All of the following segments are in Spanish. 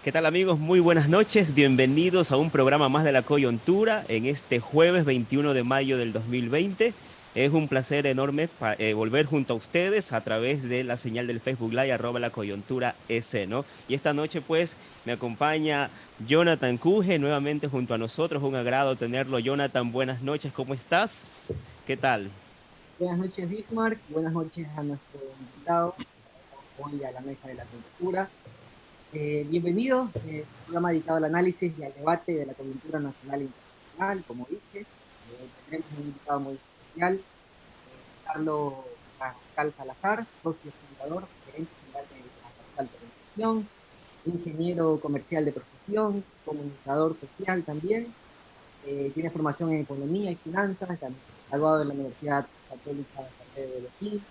¿Qué tal amigos? Muy buenas noches, bienvenidos a un programa más de La Coyuntura en este jueves 21 de mayo del 2020. Es un placer enorme volver junto a ustedes a través de la señal del Facebook Live @La Coyuntura S, ¿no? Y esta noche pues me acompaña Jonathan Cuje nuevamente junto a nosotros, un agrado tenerlo. Jonathan, buenas noches, ¿cómo estás? ¿Qué tal? Buenas noches, Bismarck. Buenas noches a nuestro invitado hoy a la mesa de la cultura. Bienvenido, programa dedicado al análisis y al debate de la coyuntura nacional e internacional, como dije. Tenemos un invitado muy especial, Carlos Pascal Salazar, socio fundador, gerente general de Pascal Televisión, ingeniero comercial de profesión, comunicador social también. Tiene formación en economía y finanzas, graduado de la Universidad Católica de Elegir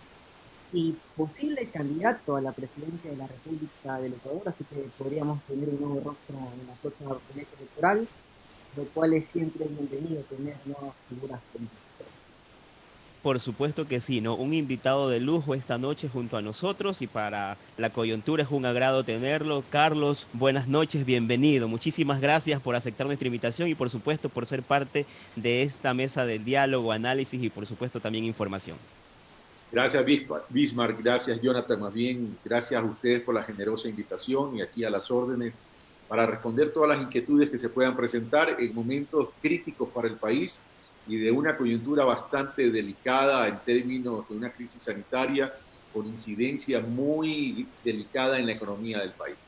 y posible candidato a la presidencia de la República del Ecuador, así que podríamos tener un nuevo rostro en la próxima boleta electoral, lo cual es siempre bienvenido tener nuevas figuras políticas. Por supuesto que sí, ¿no? Un invitado de lujo esta noche junto a nosotros y para la coyuntura es un agrado tenerlo. Carlos, buenas noches, bienvenido. Muchísimas gracias por aceptar nuestra invitación y por supuesto por ser parte de esta mesa de diálogo, análisis y por supuesto también información. Gracias, Bismarck. Gracias, Jonathan. Más bien, gracias a ustedes por la generosa invitación y aquí a las órdenes para responder todas las inquietudes que se puedan presentar en momentos críticos para el país y de una coyuntura bastante delicada en términos de una crisis sanitaria con incidencia muy delicada en la economía del país.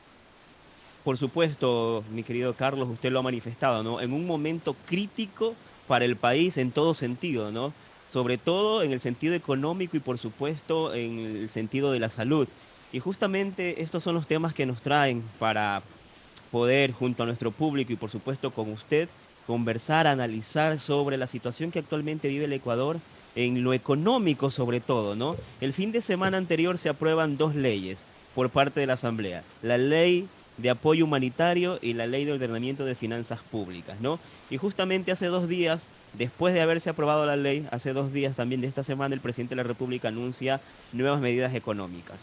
Por supuesto, mi querido Carlos, usted lo ha manifestado, ¿no? En un momento crítico para el país en todo sentido, ¿no? Sobre todo en el sentido económico y por supuesto en el sentido de la salud. Y justamente estos son los temas que nos traen para poder, junto a nuestro público y por supuesto con usted, conversar, analizar sobre la situación que actualmente vive el Ecuador en lo económico sobre todo, ¿no? El fin de semana anterior se aprueban dos leyes por parte de la Asamblea, la ley de apoyo humanitario y la ley de ordenamiento de finanzas públicas, ¿no? Y justamente hace 2 días, después de haberse aprobado la ley, hace 2 días también de esta semana, el presidente de la República anuncia nuevas medidas económicas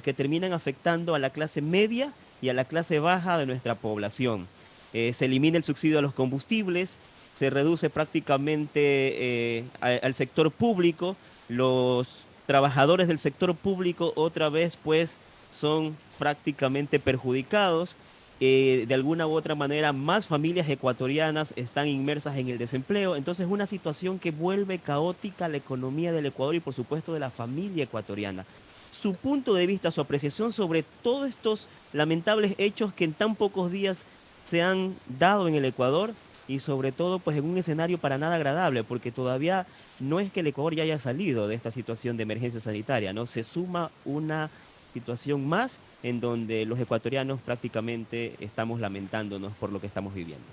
que terminan afectando a la clase media y a la clase baja de nuestra población. Se elimina el subsidio a los combustibles, se reduce prácticamente al sector público, los trabajadores del sector público otra vez pues son prácticamente perjudicados. De alguna u otra manera, más familias ecuatorianas están inmersas en el desempleo. Entonces, una situación que vuelve caótica la economía del Ecuador y, por supuesto, de la familia ecuatoriana. Su punto de vista, su apreciación sobre todos estos lamentables hechos que en tan pocos días se han dado en el Ecuador y sobre todo pues en un escenario para nada agradable, porque todavía no es que el Ecuador ya haya salido de esta situación de emergencia sanitaria, ¿no? Se suma una situación más en donde los ecuatorianos prácticamente estamos lamentándonos por lo que estamos viviendo.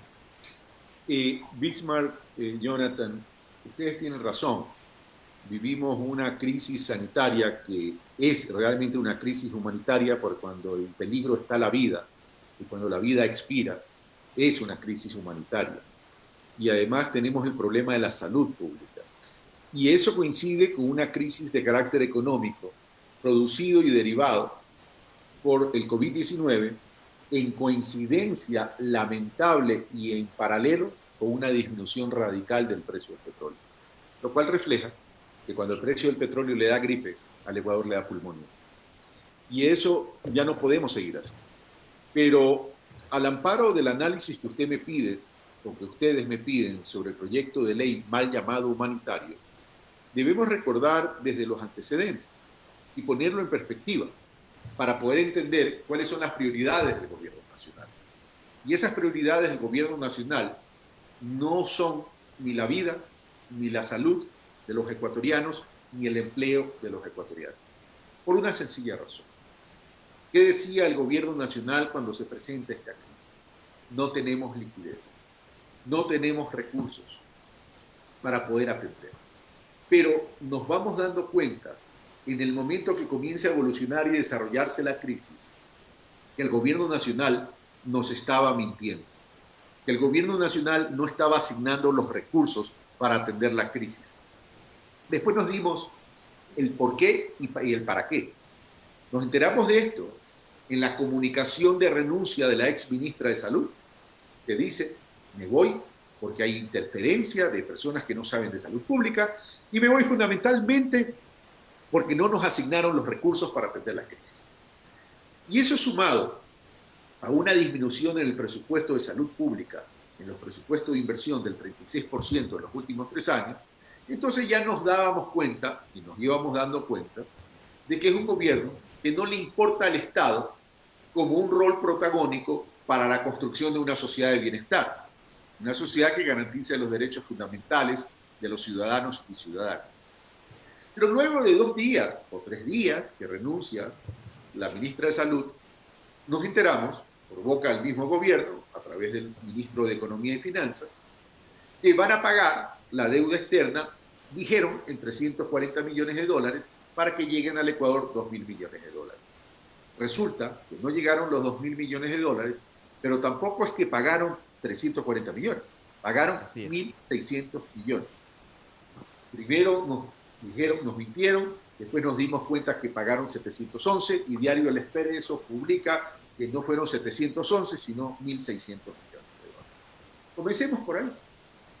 Bismarck, Jonathan, ustedes tienen razón. Vivimos una crisis sanitaria que es realmente una crisis humanitaria, porque cuando en peligro está la vida y cuando la vida expira, es una crisis humanitaria. Y además tenemos el problema de la salud pública. Y eso coincide con una crisis de carácter económico, producido y derivado por el COVID-19, en coincidencia lamentable y en paralelo con una disminución radical del precio del petróleo. Lo cual refleja que cuando el precio del petróleo le da gripe, al Ecuador le da pulmonía. Y eso ya no podemos seguir así. Pero al amparo del análisis que usted me pide, o que ustedes me piden sobre el proyecto de ley mal llamado humanitario, debemos recordar desde los antecedentes y ponerlo en perspectiva para poder entender cuáles son las prioridades del gobierno nacional. Y esas prioridades del gobierno nacional no son ni la vida, ni la salud de los ecuatorianos, ni el empleo de los ecuatorianos. Por una sencilla razón. ¿Qué decía el gobierno nacional cuando se presenta esta crisis? No tenemos liquidez, no tenemos recursos para poder atender. Pero nos vamos dando cuenta en el momento que comienza a evolucionar y desarrollarse la crisis, que el gobierno nacional nos estaba mintiendo, que el gobierno nacional no estaba asignando los recursos para atender la crisis. Después nos dimos el por qué y el para qué. Nos enteramos de esto en la comunicación de renuncia de la ex ministra de Salud, que dice, me voy porque hay interferencia de personas que no saben de salud pública y me voy fundamentalmente porque no nos asignaron los recursos para atender la crisis. Y eso sumado a una disminución en el presupuesto de salud pública, en los presupuestos de inversión del 36% en los últimos 3 años, entonces ya nos dábamos cuenta, y nos íbamos dando cuenta, de que es un gobierno que no le importa al Estado como un rol protagónico para la construcción de una sociedad de bienestar, una sociedad que garantice los derechos fundamentales de los ciudadanos y ciudadanas. Pero luego de 2 días o 3 días que renuncia la ministra de Salud, nos enteramos, por boca del mismo gobierno, a través del ministro de Economía y Finanzas, que van a pagar la deuda externa, dijeron, en 340 millones de dólares, para que lleguen al Ecuador 2.000 millones de dólares. Resulta que no llegaron los 2.000 millones de dólares, pero tampoco es que pagaron 340 millones, pagaron 1.600 millones. Primero nos mintieron, después nos dimos cuenta que pagaron 711 y Diario El Expreso publica que no fueron 711, sino 1.600 millones de dólares. Comencemos por ahí.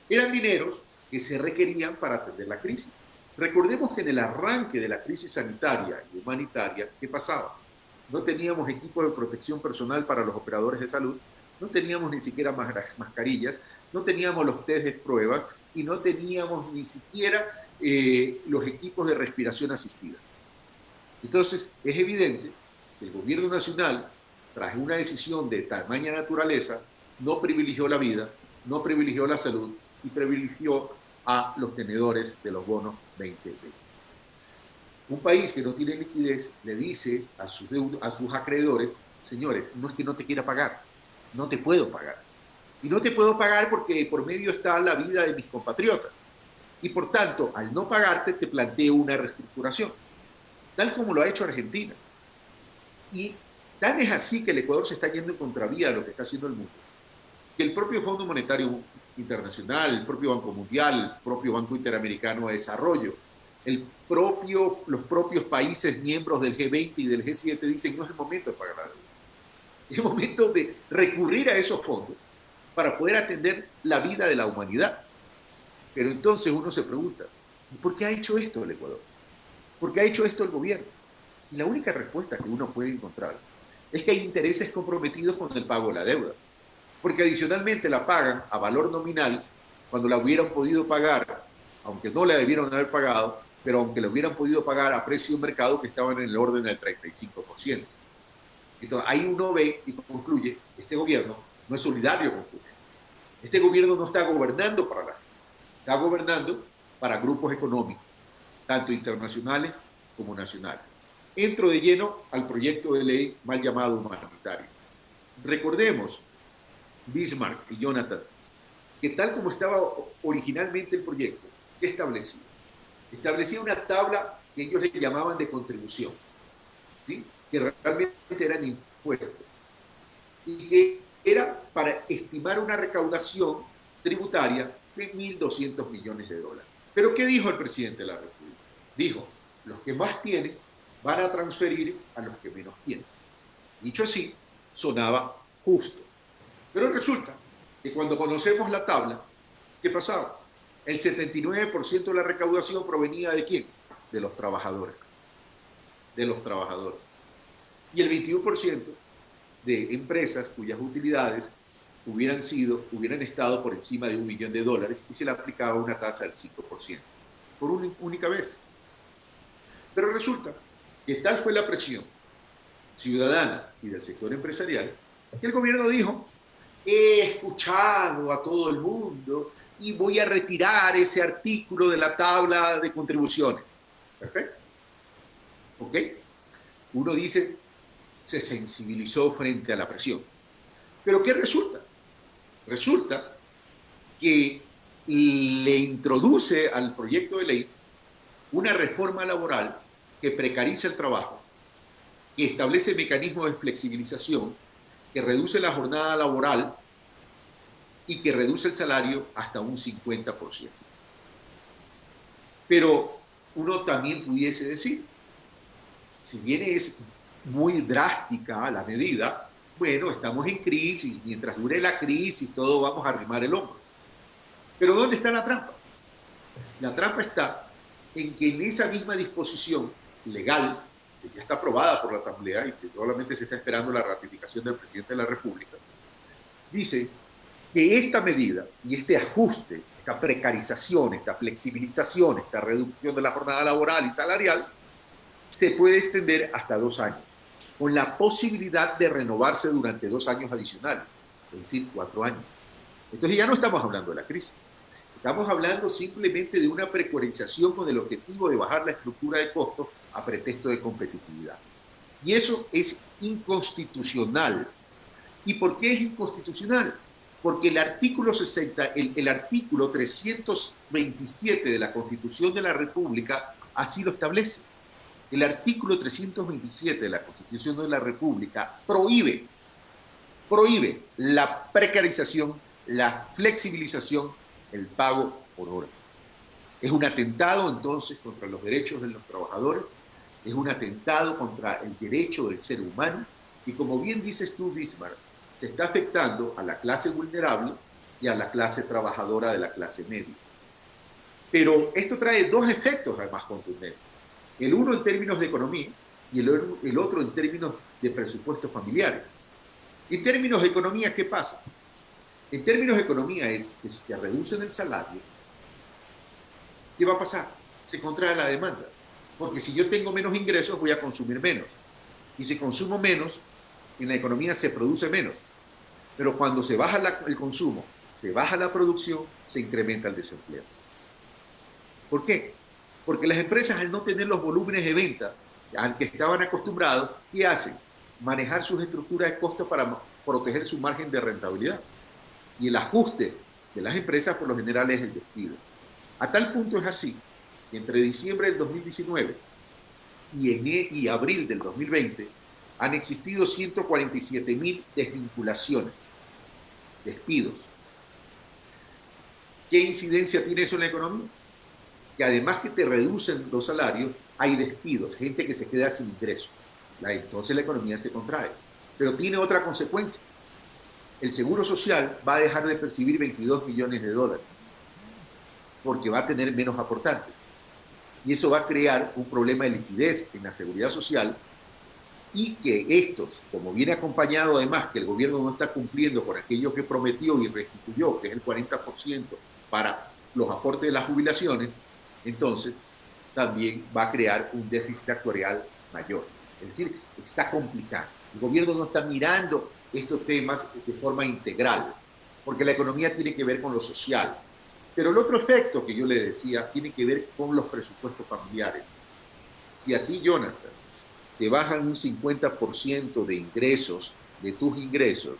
Eran dineros que se requerían para atender la crisis. Recordemos que en el arranque de la crisis sanitaria y humanitaria, ¿qué pasaba? No teníamos equipo de protección personal para los operadores de salud, no teníamos ni siquiera mascarillas, no teníamos los test de prueba y no teníamos ni siquiera los equipos de respiración asistida. Entonces, es evidente que el gobierno nacional, tras una decisión de tamaña naturaleza, no privilegió la vida, no privilegió la salud y privilegió a los tenedores de los bonos 2020. Un país que no tiene liquidez le dice a sus acreedores, señores, no es que no te quiera pagar, no te puedo pagar. Y no te puedo pagar porque por medio está la vida de mis compatriotas. Y por tanto, al no pagarte, te planteo una reestructuración, tal como lo ha hecho Argentina. Y tan es así que el Ecuador se está yendo en contravía de lo que está haciendo el mundo, que el propio Fondo Monetario Internacional, el propio Banco Mundial, el propio Banco Interamericano de Desarrollo, los propios países miembros del G20 y del G7 dicen no es el momento de pagar la deuda. Es el momento de recurrir a esos fondos para poder atender la vida de la humanidad. Pero entonces uno se pregunta, ¿por qué ha hecho esto el Ecuador? ¿Por qué ha hecho esto el gobierno? Y la única respuesta que uno puede encontrar es que hay intereses comprometidos con el pago de la deuda. Porque adicionalmente la pagan a valor nominal cuando la hubieran podido pagar, aunque no la debieron haber pagado, pero aunque la hubieran podido pagar a precio de mercado que estaban en el orden del 35%. Entonces ahí uno ve y concluye, este gobierno no es solidario con su gente. Este gobierno no está gobernando para la gente, está gobernando para grupos económicos, tanto internacionales como nacionales. Entro de lleno al proyecto de ley mal llamado humanitario. Recordemos, Bismarck y Jonathan, que tal como estaba originalmente el proyecto, ¿qué establecía? Establecía una tabla que ellos le llamaban de contribución, ¿sí? Que realmente eran impuestos, y que era para estimar una recaudación tributaria de 1.200 millones de dólares. Pero ¿qué dijo el presidente de la República? Dijo, los que más tienen van a transferir a los que menos tienen. Dicho así, sonaba justo. Pero resulta que cuando conocemos la tabla, ¿qué pasaba? El 79% de la recaudación provenía ¿de quién? De los trabajadores. De los trabajadores. Y el 21% de empresas cuyas utilidades hubieran estado por encima de $1 millón y se le aplicaba una tasa del 5%, por una única vez. Pero resulta que tal fue la presión ciudadana y del sector empresarial que el gobierno dijo, he escuchado a todo el mundo y voy a retirar ese artículo de la tabla de contribuciones. ¿Perfecto? ¿Ok? Uno dice, se sensibilizó frente a la presión. ¿Pero qué resulta? Resulta que le introduce al proyecto de ley una reforma laboral que precariza el trabajo, que establece mecanismos de flexibilización, que reduce la jornada laboral y que reduce el salario hasta un 50%. Pero uno también pudiese decir, si bien es muy drástica la medida, bueno, estamos en crisis, mientras dure la crisis todos vamos a arrimar el hombro. Pero ¿dónde está la trampa? La trampa está en que en esa misma disposición legal, que ya está aprobada por la Asamblea y que probablemente se está esperando la ratificación del presidente de la República, dice que esta medida y este ajuste, esta precarización, esta flexibilización, esta reducción de la jornada laboral y salarial, se puede extender hasta 2 años, con la posibilidad de renovarse durante 2 años adicionales, es decir, 4 años. Entonces ya no estamos hablando de la crisis, estamos hablando simplemente de una precarización con el objetivo de bajar la estructura de costos a pretexto de competitividad. Y eso es inconstitucional. ¿Y por qué es inconstitucional? Porque el artículo 60, el artículo 327 de la Constitución de la República así lo establece. El artículo 327 de la Constitución de la República prohíbe la precarización, la flexibilización, el pago por hora. Es un atentado entonces contra los derechos de los trabajadores, es un atentado contra el derecho del ser humano y como bien dices tú, Bismarck, se está afectando a la clase vulnerable y a la clase trabajadora de la clase media. Pero esto trae 2 efectos además contundentes. El uno en términos de economía y el otro en términos de presupuestos familiares. En términos de economía, ¿qué pasa? En términos de economía es que si te reducen el salario, ¿qué va a pasar? Se contrae la demanda. Porque si yo tengo menos ingresos, voy a consumir menos. Y si consumo menos, en la economía se produce menos. Pero cuando se baja el consumo, se baja la producción, se incrementa el desempleo. ¿Por qué? Porque las empresas, al no tener los volúmenes de venta al que estaban acostumbrados, ¿qué hacen? Manejar sus estructuras de costos para proteger su margen de rentabilidad. Y el ajuste de las empresas, por lo general, es el despido. A tal punto es así, que entre diciembre del 2019 y abril del 2020 han existido 147.000 desvinculaciones, despidos. ¿Qué incidencia tiene eso en la economía? Que además que te reducen los salarios, hay despidos, gente que se queda sin ingresos. Entonces la economía se contrae. Pero tiene otra consecuencia. El Seguro Social va a dejar de percibir 22 millones de dólares porque va a tener menos aportantes. Y eso va a crear un problema de liquidez en la seguridad social y que estos, como viene acompañado además que el gobierno no está cumpliendo con aquello que prometió y restituyó, que es el 40% para los aportes de las jubilaciones, entonces también va a crear un déficit actuarial mayor. Es decir, está complicado. El gobierno no está mirando estos temas de forma integral, porque la economía tiene que ver con lo social. Pero el otro efecto que yo le decía tiene que ver con los presupuestos familiares. Si a ti, Jonathan, te bajan un 50% de ingresos, de tus ingresos,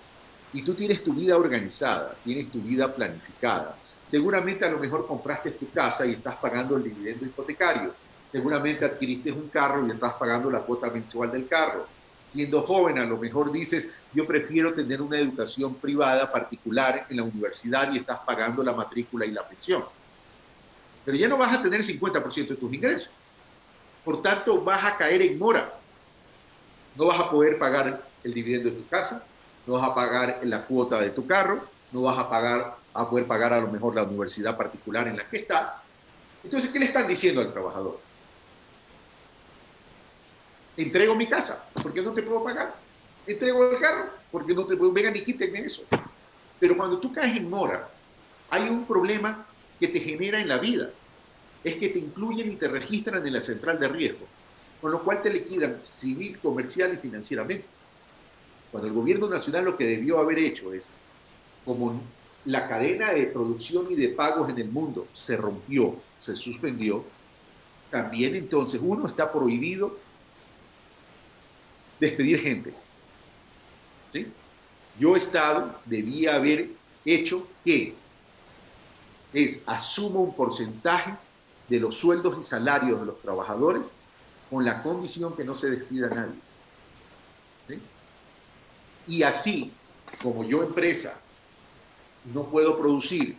y tú tienes tu vida organizada, tienes tu vida planificada, seguramente a lo mejor compraste tu casa y estás pagando el dividendo hipotecario, seguramente adquiriste un carro y estás pagando la cuota mensual del carro. Siendo joven, a lo mejor dices, yo prefiero tener una educación privada particular en la universidad y estás pagando la matrícula y la pensión. Pero ya no vas a tener 50% de tus ingresos. Por tanto, vas a caer en mora. No vas a poder pagar el dividendo de tu casa, no vas a pagar la cuota de tu carro, no vas a poder pagar a lo mejor la universidad particular en la que estás. Entonces, ¿qué le están diciendo al trabajador? Entrego mi casa, porque no te puedo pagar. Entrego el carro, porque no te puedo, vengan y quítenme eso. Pero cuando tú caes en mora, hay un problema que te genera en la vida. Es que te incluyen y te registran en la central de riesgo, con lo cual te liquidan civil, comercial y financieramente. Cuando el gobierno nacional lo que debió haber hecho es, como la cadena de producción y de pagos en el mundo se rompió, se suspendió, también entonces uno está prohibido despedir gente. ¿Sí? Yo, Estado, debía haber hecho que asumo un porcentaje de los sueldos y salarios de los trabajadores con la condición que no se despida a nadie. ¿Sí? Y así, como yo, empresa, no puedo producir,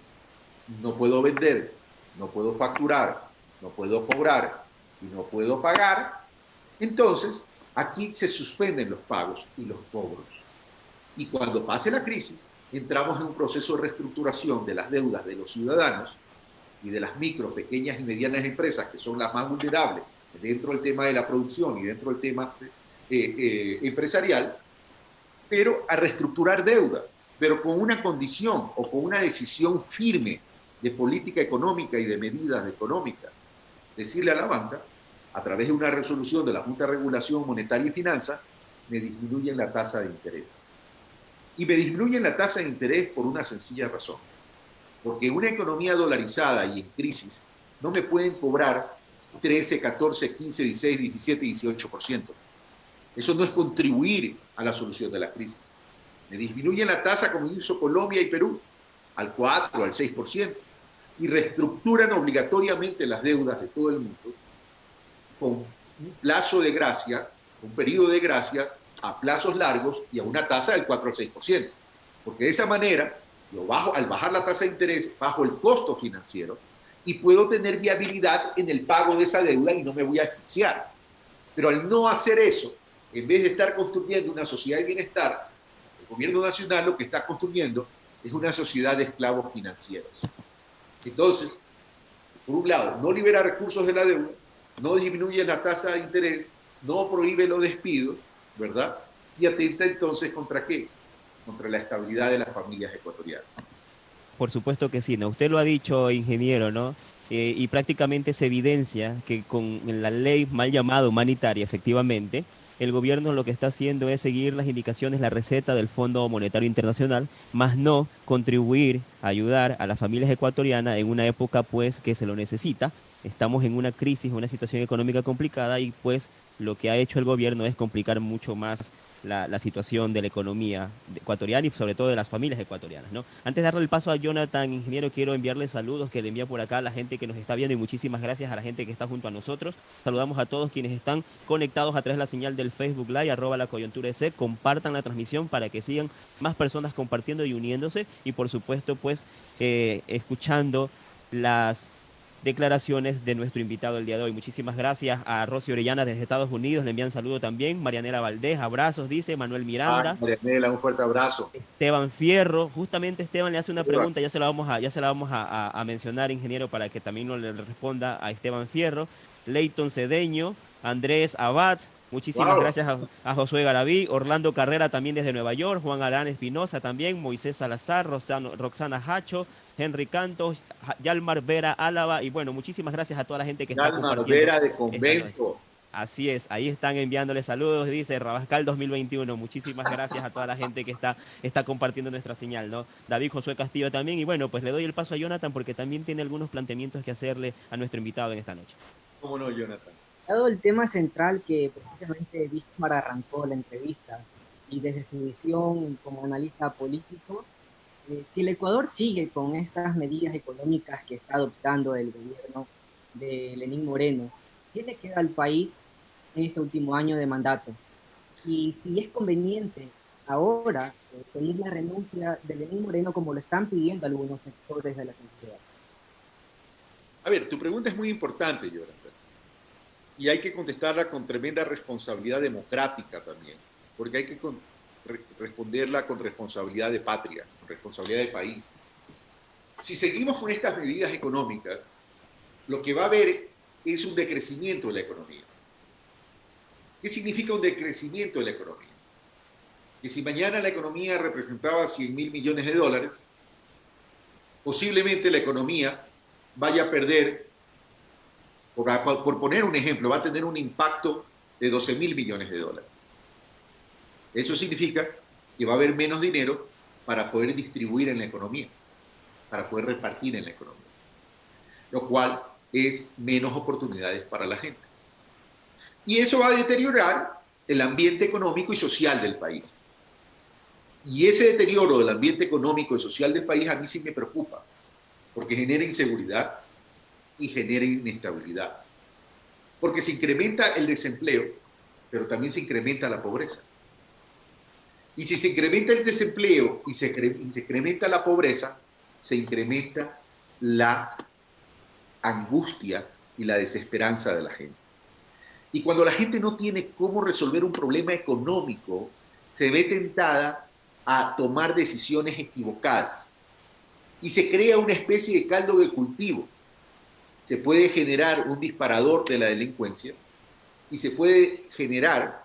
no puedo vender, no puedo facturar, no puedo cobrar y no puedo pagar, entonces Aquí se suspenden los pagos y los cobros. Y cuando pase la crisis, entramos en un proceso de reestructuración de las deudas de los ciudadanos y de las micro, pequeñas y medianas empresas, que son las más vulnerables dentro del tema de la producción y dentro del tema empresarial, pero a reestructurar deudas, pero con una condición o con una decisión firme de política económica y de medidas económicas. Decirle a la banca, a través de una resolución de la Junta de Regulación Monetaria y Finanzas, me disminuyen la tasa de interés. Y me disminuyen la tasa de interés por una sencilla razón. Porque en una economía dolarizada y en crisis, no me pueden cobrar 13, 14, 15, 16, 17, 18%. Eso no es contribuir a la solución de la crisis. Me disminuyen la tasa, como hizo Colombia y Perú, al 4, al 6%, y reestructuran obligatoriamente las deudas de todo el mundo con un plazo de gracia, un periodo de gracia a plazos largos y a una tasa del 4 al 6%. Porque de esa manera, yo bajo, al bajar la tasa de interés, bajo el costo financiero y puedo tener viabilidad en el pago de esa deuda y no me voy a asfixiar. Pero al no hacer eso, en vez de estar construyendo una sociedad de bienestar, el gobierno nacional lo que está construyendo es una sociedad de esclavos financieros. Entonces, por un lado, no libera recursos de la deuda, no disminuye la tasa de interés, no prohíbe los despidos, ¿verdad? Y atenta entonces ¿contra qué? Contra la estabilidad de las familias ecuatorianas. Por supuesto que sí, ¿no? Usted lo ha dicho, ingeniero, ¿no? Y prácticamente se evidencia que con la ley mal llamada humanitaria, efectivamente, el gobierno lo que está haciendo es seguir las indicaciones, la receta del Fondo Monetario Internacional, más no contribuir a ayudar a las familias ecuatorianas en una época, pues, que se lo necesita. Estamos en una crisis, una situación económica complicada y, pues, lo que ha hecho el gobierno es complicar mucho más la situación de la economía ecuatoriana y sobre todo de las familias ecuatorianas, ¿no? Antes de darle el paso a Jonathan, ingeniero, quiero enviarle saludos que le envía por acá a la gente que nos está viendo y muchísimas gracias a la gente que está junto a nosotros. Saludamos a todos quienes están conectados a través de la señal del Facebook Live, @lacoyuntura.es. Compartan la transmisión para que sigan más personas compartiendo y uniéndose y por supuesto pues escuchando las declaraciones de nuestro invitado el día de hoy. Muchísimas gracias a Rosy Orellana desde Estados Unidos, le envían saludo también. Marianela Valdés, abrazos, dice Manuel Ay, Miranda. Marianela, un fuerte abrazo. Esteban Fierro, justamente Esteban le hace una pregunta, ya se la vamos a mencionar, ingeniero, para que también no le responda a Esteban Fierro. Leighton Cedeño, Andrés Abad, muchísimas Wow. gracias a Josué Garaví, Orlando Carrera también desde Nueva York, Juan Arán Espinosa también, Moisés Salazar, Roxana Hacho, Henry Cantos, Yalmar Vera Álava, y bueno, muchísimas gracias a toda la gente que está Yalmar compartiendo Vera de esta noche. Convento. Así es, ahí están enviándole saludos, dice Rabascal 2021. Muchísimas gracias a toda la gente que está compartiendo nuestra señal, ¿no? David Josué Castillo también. Y bueno, pues le doy el paso a Jonathan porque también tiene algunos planteamientos que hacerle a nuestro invitado en esta noche. ¿Cómo no, Jonathan? Dado el tema central que precisamente Bismarck arrancó la entrevista y desde su visión como analista político, si el Ecuador sigue con estas medidas económicas que está adoptando el gobierno de Lenín Moreno, ¿qué le queda al país en este último año de mandato? Y si es conveniente ahora pedir la renuncia de Lenín Moreno como lo están pidiendo algunos sectores de la sociedad. A ver, tu pregunta es muy importante, Jonathan. Y hay que contestarla con tremenda responsabilidad democrática también, porque hay que responderla con responsabilidad de patria, con responsabilidad de país. Si seguimos con estas medidas económicas, lo que va a haber es un decrecimiento de la economía. ¿Qué significa un decrecimiento de la economía? Que si mañana la economía representaba 100.000 millones de dólares, posiblemente la economía vaya a perder, por poner un ejemplo, va a tener un impacto de 12.000 millones de dólares. Eso significa que va a haber menos dinero para poder distribuir en la economía, para poder repartir en la economía, lo cual es menos oportunidades para la gente. Y eso va a deteriorar el ambiente económico y social del país. Y ese deterioro del ambiente económico y social del país a mí sí me preocupa, porque genera inseguridad y genera inestabilidad. Porque se incrementa el desempleo, pero también se incrementa la pobreza. Y si se incrementa el desempleo y se incrementa la pobreza, se incrementa la angustia y la desesperanza de la gente. Y cuando la gente no tiene cómo resolver un problema económico, se ve tentada a tomar decisiones equivocadas. Y se crea una especie de caldo de cultivo. Se puede generar un disparador de la delincuencia y se puede generar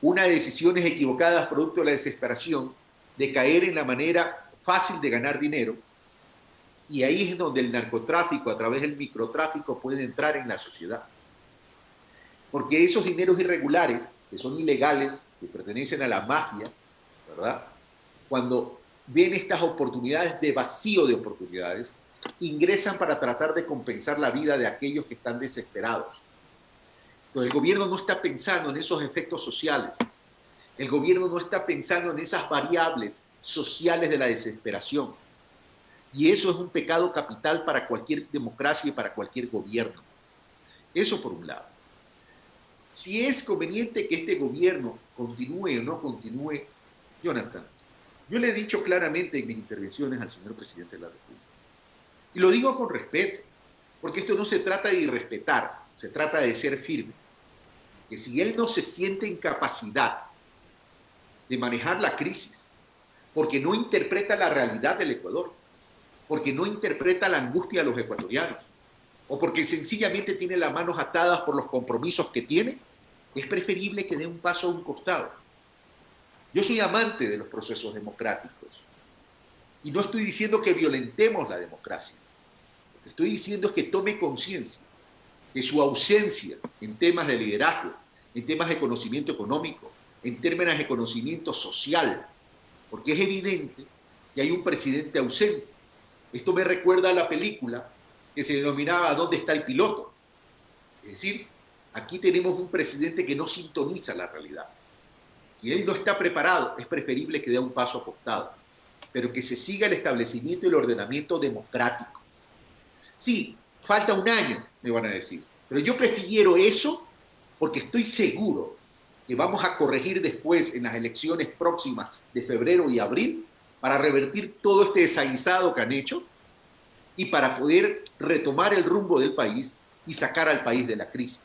unas decisiones equivocadas producto de la desesperación de caer en la manera fácil de ganar dinero. Y ahí es donde el narcotráfico, a través del microtráfico, puede entrar en la sociedad. Porque esos dineros irregulares, que son ilegales, que pertenecen a la mafia, ¿verdad? Cuando ven estas oportunidades de vacío de oportunidades, ingresan para tratar de compensar la vida de aquellos que están desesperados. Entonces, el gobierno no está pensando en esos efectos sociales. El gobierno no está pensando en esas variables sociales de la desesperación. Y eso es un pecado capital para cualquier democracia y para cualquier gobierno. Eso por un lado. Si es conveniente que este gobierno continúe o no continúe, Jonathan, yo le he dicho claramente en mis intervenciones al señor presidente de la República. Y lo digo con respeto, porque esto no se trata de irrespetar, se trata de ser firmes. Que si él no se siente en capacidad de manejar la crisis, porque no interpreta la realidad del Ecuador, porque no interpreta la angustia de los ecuatorianos, o porque sencillamente tiene las manos atadas por los compromisos que tiene, es preferible que dé un paso a un costado. Yo soy amante de los procesos democráticos y no estoy diciendo que violentemos la democracia. Lo que estoy diciendo es que tome conciencia que su ausencia en temas de liderazgo, en temas de conocimiento económico, en términos de conocimiento social, porque es evidente que hay un presidente ausente. Esto me recuerda a la película que se denominaba ¿Dónde está el piloto? Es decir, aquí tenemos un presidente que no sintoniza la realidad. Si él no está preparado, es preferible que dé un paso acostado, pero que se siga el establecimiento y el ordenamiento democrático. Sí, falta un año, me van a decir, pero yo prefiero eso porque estoy seguro que vamos a corregir después en las elecciones próximas de febrero y abril para revertir todo este desaguisado que han hecho y para poder retomar el rumbo del país y sacar al país de la crisis.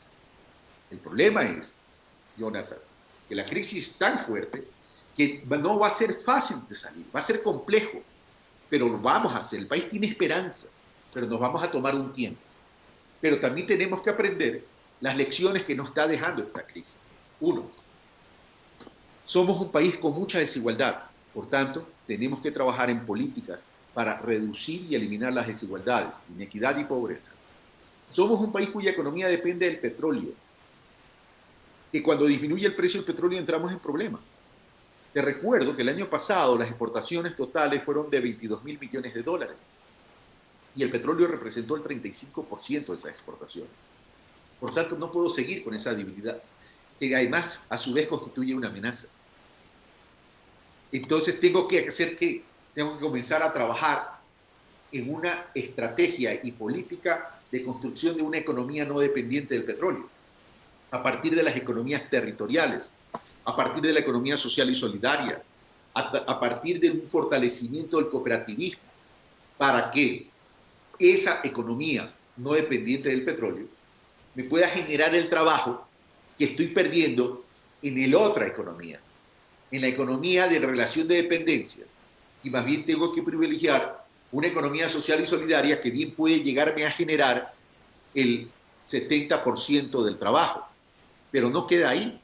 El problema es, Jonathan, que la crisis es tan fuerte que no va a ser fácil de salir, va a ser complejo, pero lo vamos a hacer. El país tiene esperanza, pero nos vamos a tomar un tiempo. Pero también tenemos que aprender las lecciones que nos está dejando esta crisis. Uno, somos un país con mucha desigualdad, por tanto, tenemos que trabajar en políticas para reducir y eliminar las desigualdades, inequidad y pobreza. Somos un país cuya economía depende del petróleo, que cuando disminuye el precio del petróleo entramos en problemas. Te recuerdo que el año pasado las exportaciones totales fueron de 22.000 millones de dólares y el petróleo representó el 35% de esas exportaciones. Por tanto, no puedo seguir con esa debilidad, que además a su vez constituye una amenaza. Entonces tengo que comenzar a trabajar en una estrategia y política de construcción de una economía no dependiente del petróleo, a partir de las economías territoriales, a partir de la economía social y solidaria, a partir de un fortalecimiento del cooperativismo, para que esa economía no dependiente del petróleo me pueda generar el trabajo que estoy perdiendo en la otra economía, en la economía de relación de dependencia, y más bien tengo que privilegiar una economía social y solidaria que bien puede llegarme a generar el 70% del trabajo. Pero no queda ahí.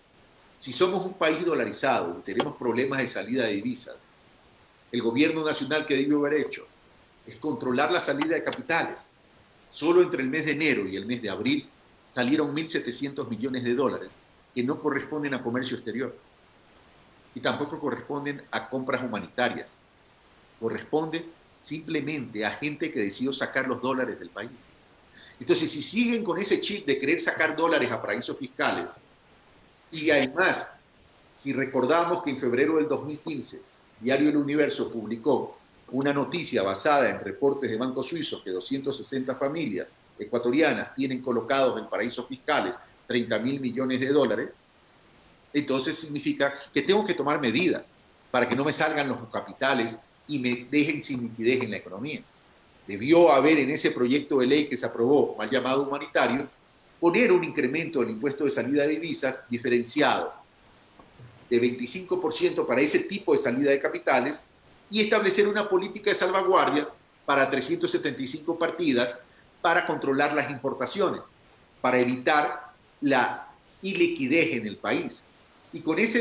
Si somos un país dolarizado, tenemos problemas de salida de divisas, el gobierno nacional que debió haber hecho es controlar la salida de capitales. Solo entre el mes de enero y el mes de abril salieron 1.700 millones de dólares que no corresponden a comercio exterior y tampoco corresponden a compras humanitarias. Corresponden simplemente a gente que decidió sacar los dólares del país. Entonces, si siguen con ese chip de querer sacar dólares a paraísos fiscales, y además, si recordamos que en febrero del 2015, Diario El Universo publicó una noticia basada en reportes de bancos suizos que 260 familias ecuatorianas tienen colocados en paraísos fiscales 30.000 millones de dólares, entonces significa que tengo que tomar medidas para que no me salgan los capitales y me dejen sin liquidez en la economía. Debió haber en ese proyecto de ley que se aprobó, mal llamado humanitario, poner un incremento del impuesto de salida de divisas diferenciado de 25% para ese tipo de salida de capitales y establecer una política de salvaguardia para 375 partidas para controlar las importaciones, para evitar la iliquidez en el país. Y con esa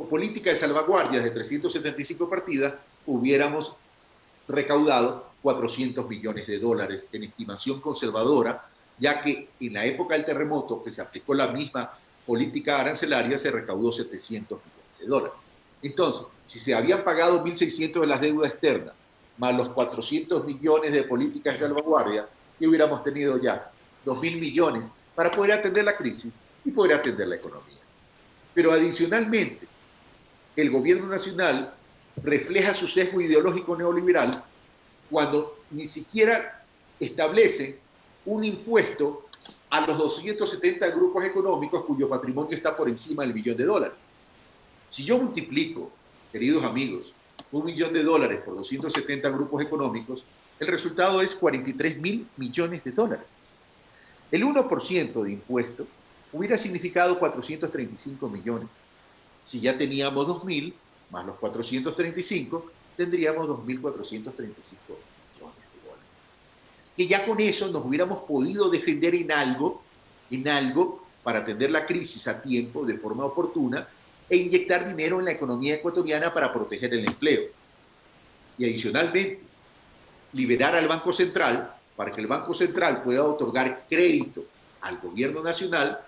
política de salvaguardias de 375 partidas hubiéramos recaudado 400 millones de dólares en estimación conservadora, ya que en la época del terremoto, que se aplicó la misma política arancelaria, se recaudó 700 millones de dólares. Entonces, si se habían pagado 1.600 de las deudas externas, más los 400 millones de políticas de salvaguardia, que hubiéramos tenido ya 2.000 millones para poder atender la crisis y poder atender la economía. Pero adicionalmente, el gobierno nacional refleja su sesgo ideológico neoliberal cuando ni siquiera establece un impuesto a los 270 grupos económicos cuyo patrimonio está por encima del $1 billón. Si yo multiplico, queridos amigos, $1 billón por 270 grupos económicos, el resultado es 43.000 millones de dólares. El 1% de impuesto hubiera significado 435 millones. Si ya teníamos 2.000, más los 435, tendríamos 2.435 millones de dólares. Que ya con eso nos hubiéramos podido defender en algo para atender la crisis a tiempo, de forma oportuna, e inyectar dinero en la economía ecuatoriana para proteger el empleo. Y adicionalmente, liberar al Banco Central para que el Banco Central pueda otorgar crédito al gobierno nacional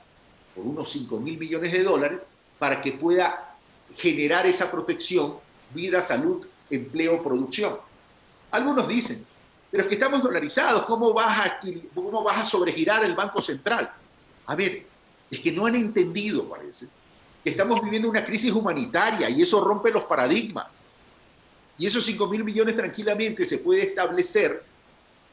por unos 5.000 millones de dólares para que pueda generar esa protección, vida, salud, empleo, producción. Algunos dicen, pero es que estamos dolarizados, ¿cómo vas a sobregirar el Banco Central? A ver, es que no han entendido, parece, que estamos viviendo una crisis humanitaria y eso rompe los paradigmas. Y esos 5.000 millones tranquilamente se puede establecer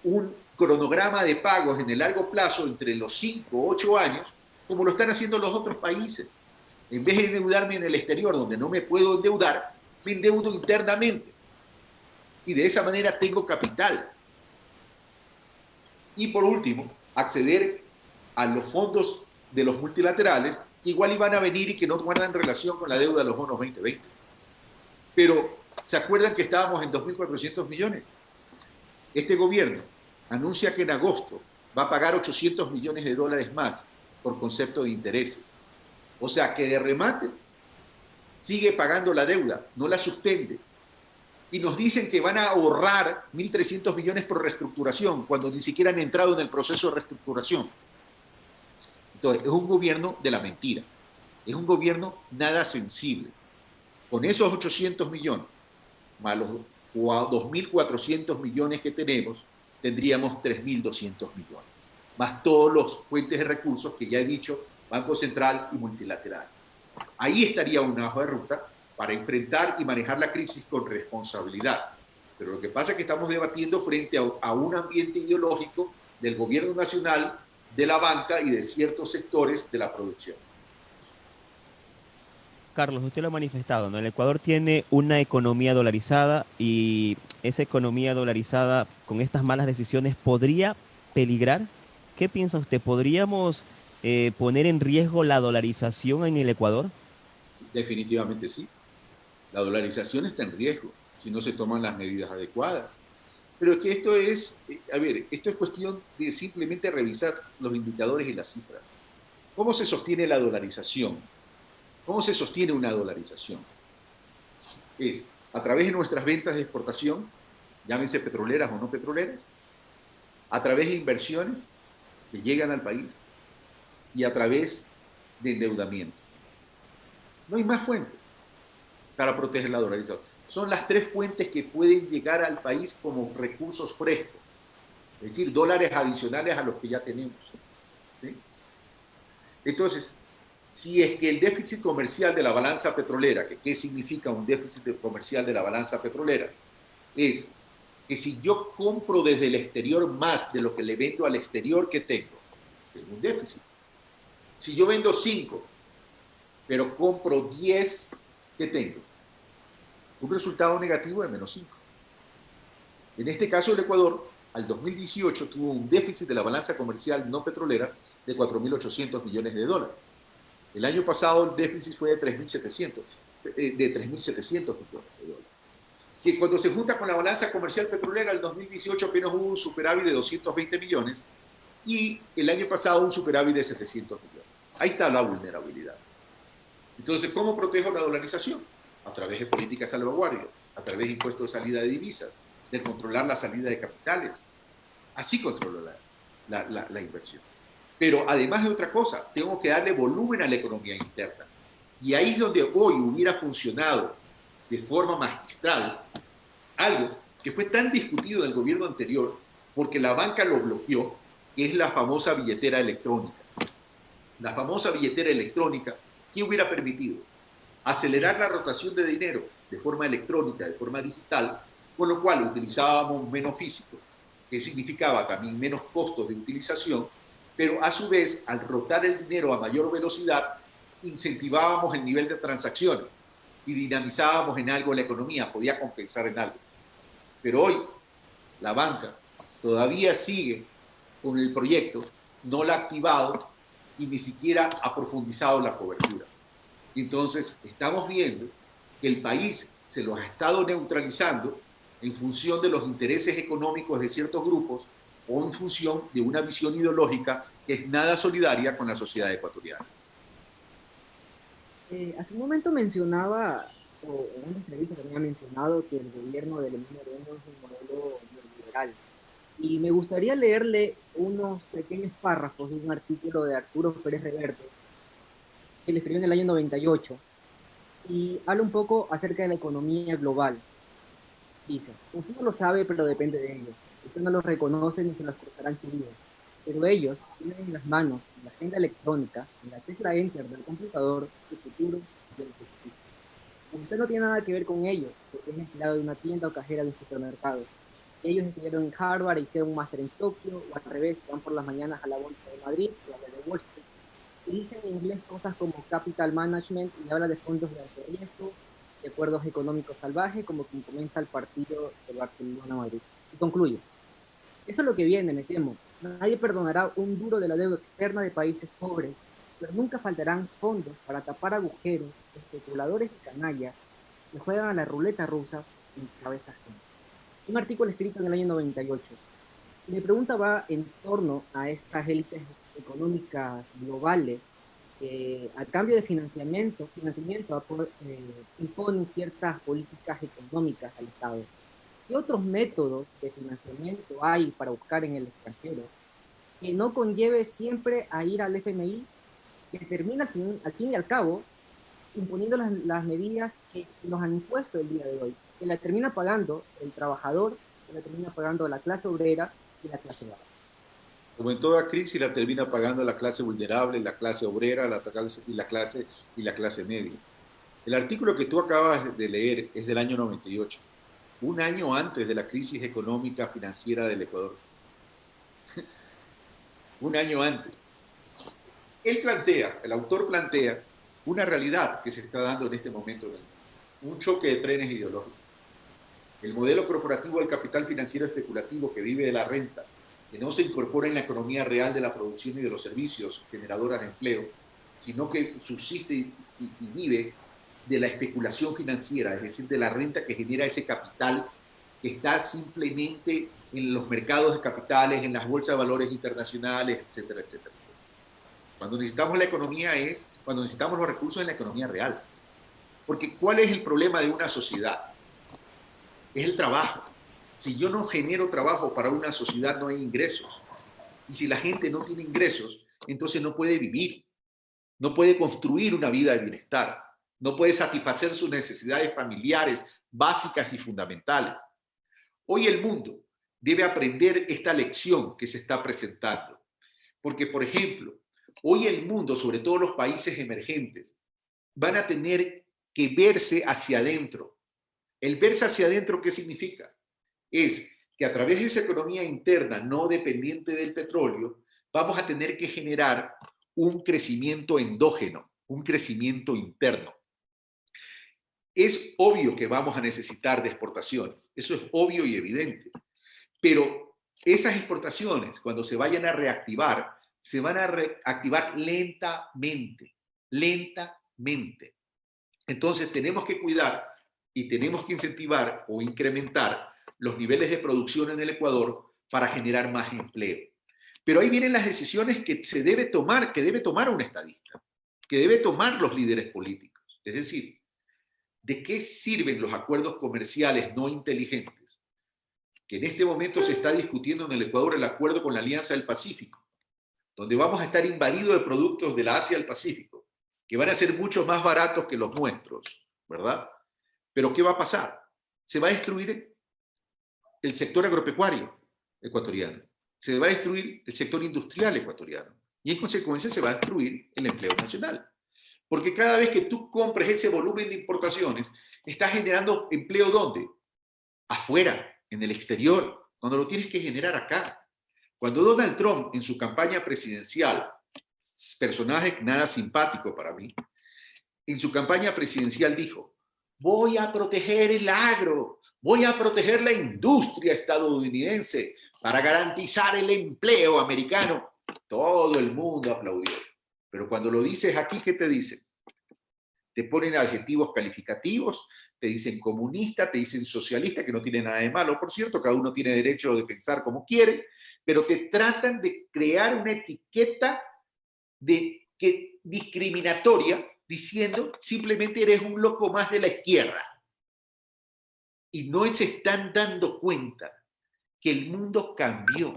un cronograma de pagos en el largo plazo entre los 5 o 8 años, como lo están haciendo los otros países. En vez de endeudarme en el exterior, donde no me puedo endeudar, me endeudo internamente. Y de esa manera tengo capital. Y por último, acceder a los fondos de los multilaterales, que igual iban a venir y que no guardan relación con la deuda de los bonos 2020. Pero, ¿se acuerdan que estábamos en 2.400 millones? Este gobierno anuncia que en agosto va a pagar 800 millones de dólares más por concepto de intereses. O sea, que de remate sigue pagando la deuda, no la suspende. Y nos dicen que van a ahorrar 1.300 millones por reestructuración, cuando ni siquiera han entrado en el proceso de reestructuración. Entonces, es un gobierno de la mentira. Es un gobierno nada sensible. Con esos 800 millones, más los 2.400 millones que tenemos, tendríamos 3.200 millones. Más todos los fuentes de recursos que ya he dicho, Banco Central y multilaterales. Ahí estaría una hoja de ruta para enfrentar y manejar la crisis con responsabilidad. Pero lo que pasa es que estamos debatiendo frente a un ambiente ideológico del gobierno nacional, de la banca y de ciertos sectores de la producción. Carlos, usted lo ha manifestado, ¿no? El Ecuador tiene una economía dolarizada y esa economía dolarizada con estas malas decisiones podría peligrar. ¿Qué piensa usted? ¿Podríamos poner en riesgo la dolarización en el Ecuador? Definitivamente sí. La dolarización está en riesgo si no se toman las medidas adecuadas. Pero es que esto es, esto es cuestión de simplemente revisar los indicadores y las cifras. ¿Cómo se sostiene la dolarización? ¿Cómo se sostiene una dolarización? Es a través de nuestras ventas de exportación, llámense petroleras o no petroleras, a través de inversiones que llegan al país y a través de endeudamiento. No hay más fuentes para proteger la dolarización. Son las tres fuentes que pueden llegar al país como recursos frescos, es decir, dólares adicionales a los que ya tenemos. ¿Sí? Entonces, si es que el déficit comercial de la balanza petrolera, ¿qué significa un déficit comercial de la balanza petrolera? Es que si yo compro desde el exterior más de lo que le vendo al exterior que tengo un déficit. Si yo vendo 5, pero compro 10, ¿qué tengo? Un resultado negativo de menos 5. En este caso, el Ecuador, al 2018, tuvo un déficit de la balanza comercial no petrolera de 4.800 millones de dólares. El año pasado el déficit fue de 3.700 millones de dólares. Que cuando se junta con la balanza comercial petrolera, el 2018 apenas hubo un superávit de 220 millones y el año pasado un superávit de 700 millones. Ahí está la vulnerabilidad. Entonces, ¿cómo protejo la dolarización? A través de políticas de salvaguardia, a través de impuestos de salida de divisas, de controlar la salida de capitales. Así controlo la inversión. Pero además de otra cosa, tengo que darle volumen a la economía interna. Y ahí es donde hoy hubiera funcionado de forma magistral algo que fue tan discutido en el gobierno anterior porque la banca lo bloqueó, que es la famosa billetera electrónica. La famosa billetera electrónica, ¿qué hubiera permitido? Acelerar la rotación de dinero de forma electrónica, de forma digital, con lo cual utilizábamos menos físico, que significaba también menos costos de utilización, pero a su vez, al rotar el dinero a mayor velocidad, incentivábamos el nivel de transacciones y dinamizábamos en algo la economía, podía compensar en algo. Pero hoy, la banca todavía sigue con el proyecto, no lo ha activado y ni siquiera ha profundizado la cobertura. Entonces, estamos viendo que el país se los ha estado neutralizando en función de los intereses económicos de ciertos grupos o en función de una visión ideológica que es nada solidaria con la sociedad ecuatoriana. Hace un momento mencionaba, o en una entrevista también ha mencionado que el gobierno de Lenín Moreno es un modelo neoliberal. Y me gustaría leerle unos pequeños párrafos de un artículo de Arturo Pérez Reverte, que le escribió en el año 98, y habla un poco acerca de la economía global. Dice, usted no lo sabe, pero depende de ellos. Usted no los reconoce ni se los cruzará en su vida. Pero ellos tienen en las manos, en la agenda electrónica, en la tecla Enter del computador, el futuro del dispositivo. Usted no tiene nada que ver con ellos, porque es empleado de una tienda o cajera de un supermercado. Ellos estudiaron en Harvard e hicieron un máster en Tokio, o al revés, van por las mañanas a la bolsa de Madrid o a la de Wall Street. Y dicen en inglés cosas como capital management y habla de fondos de alto riesgo, de acuerdos económicos salvajes, como quien comenta el partido de Barcelona-Madrid. Y concluye, eso es lo que viene, me temo. Nadie perdonará un duro de la deuda externa de países pobres, pero nunca faltarán fondos para tapar agujeros, especuladores y canallas que juegan a la ruleta rusa en cabezas ajenas. Un artículo escrito en el año 98. Mi pregunta va en torno a estas élites económicas globales que a cambio de financiamiento imponen ciertas políticas económicas al Estado. ¿Qué otros métodos de financiamiento hay para buscar en el extranjero que no conlleve siempre a ir al FMI, que termina al fin y al cabo imponiendo las medidas que nos han impuesto el día de hoy, que la termina pagando el trabajador, que la termina pagando la clase obrera y la clase baja? Como en toda crisis, la termina pagando la clase vulnerable, la clase obrera y la clase media. El artículo que tú acabas de leer es del año 98, un año antes de la crisis económica financiera del Ecuador. Un año antes. El autor plantea una realidad que se está dando en este momento en el mundo, un choque de trenes ideológicos. El modelo corporativo del capital financiero especulativo que vive de la renta, que no se incorpora en la economía real de la producción y de los servicios generadoras de empleo, sino que subsiste y vive de la especulación financiera, es decir, de la renta que genera ese capital que está simplemente en los mercados de capitales, en las bolsas de valores internacionales, etcétera, etcétera. Cuando necesitamos la economía es cuando necesitamos los recursos en la economía real. Porque ¿cuál es el problema de una sociedad? Es el trabajo. Si yo no genero trabajo para una sociedad, no hay ingresos. Y si la gente no tiene ingresos, entonces no puede vivir, no puede construir una vida de bienestar, no puede satisfacer sus necesidades familiares básicas y fundamentales. Hoy el mundo debe aprender esta lección que se está presentando. Porque, por ejemplo, hoy el mundo, sobre todo los países emergentes, van a tener que verse hacia adentro. El verse hacia adentro, ¿qué significa? Es que a través de esa economía interna no dependiente del petróleo, vamos a tener que generar un crecimiento endógeno, un crecimiento interno. Es obvio que vamos a necesitar de exportaciones, eso es obvio y evidente, pero esas exportaciones, cuando se vayan a reactivar, se van a reactivar lentamente, lentamente. Entonces tenemos que cuidar y tenemos que incentivar o incrementar los niveles de producción en el Ecuador para generar más empleo. Pero ahí vienen las decisiones que se debe tomar, que debe tomar un estadista, que debe tomar los líderes políticos. Es decir, ¿de qué sirven los acuerdos comerciales no inteligentes? Que en este momento se está discutiendo en el Ecuador el acuerdo con la Alianza del Pacífico, donde vamos a estar invadidos de productos de la Asia del Pacífico, que van a ser mucho más baratos que los nuestros, ¿verdad? Pero ¿qué va a pasar? Se va a destruir el sector agropecuario ecuatoriano, se va a destruir el sector industrial ecuatoriano y en consecuencia se va a destruir el empleo nacional. Porque cada vez que tú compres ese volumen de importaciones, estás generando empleo ¿dónde? Afuera, en el exterior, cuando lo tienes que generar acá. Cuando Donald Trump en su campaña presidencial, personaje nada simpático para mí, en su campaña presidencial dijo, voy a proteger el agro, voy a proteger la industria estadounidense para garantizar el empleo americano. Todo el mundo aplaudió. Pero cuando lo dices aquí, ¿qué te dicen? Te ponen adjetivos calificativos, te dicen comunista, te dicen socialista, que no tiene nada de malo, por cierto, cada uno tiene derecho de pensar como quiere, pero te tratan de crear una etiqueta discriminatoria, diciendo simplemente eres un loco más de la izquierda. Y no se están dando cuenta que el mundo cambió,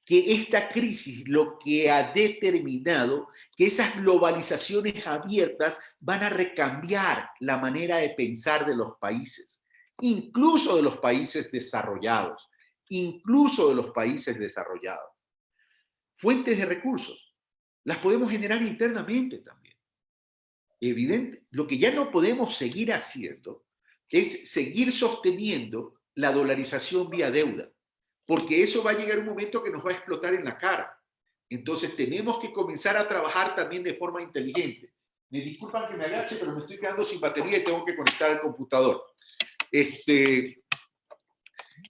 que esta crisis lo que ha determinado que esas globalizaciones abiertas van a recambiar la manera de pensar de los países, incluso de los países desarrollados, incluso de los países desarrollados. Fuentes de recursos, las podemos generar internamente también. Evidente, lo que ya no podemos seguir haciendo es seguir sosteniendo la dolarización vía deuda, porque eso va a llegar un momento que nos va a explotar en la cara. Entonces tenemos que comenzar a trabajar también de forma inteligente. Me disculpan que me agache, pero me estoy quedando sin batería y tengo que conectar el computador.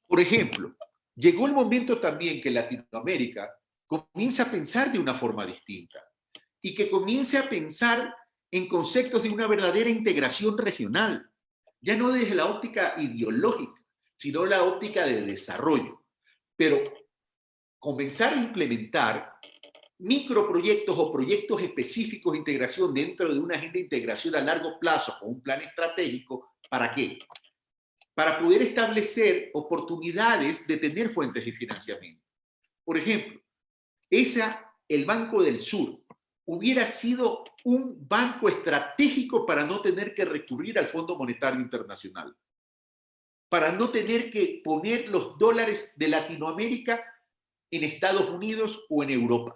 Por ejemplo, llegó el momento también que Latinoamérica comience a pensar de una forma distinta y que comience a pensar en conceptos de una verdadera integración regional, ya no desde la óptica ideológica, sino la óptica de desarrollo. Pero comenzar a implementar microproyectos o proyectos específicos de integración dentro de una agenda de integración a largo plazo con un plan estratégico, ¿para qué? Para poder establecer oportunidades de tener fuentes de financiamiento. Por ejemplo, el Banco del Sur hubiera sido un banco estratégico para no tener que recurrir al Fondo Monetario Internacional, para no tener que poner los dólares de Latinoamérica en Estados Unidos o en Europa.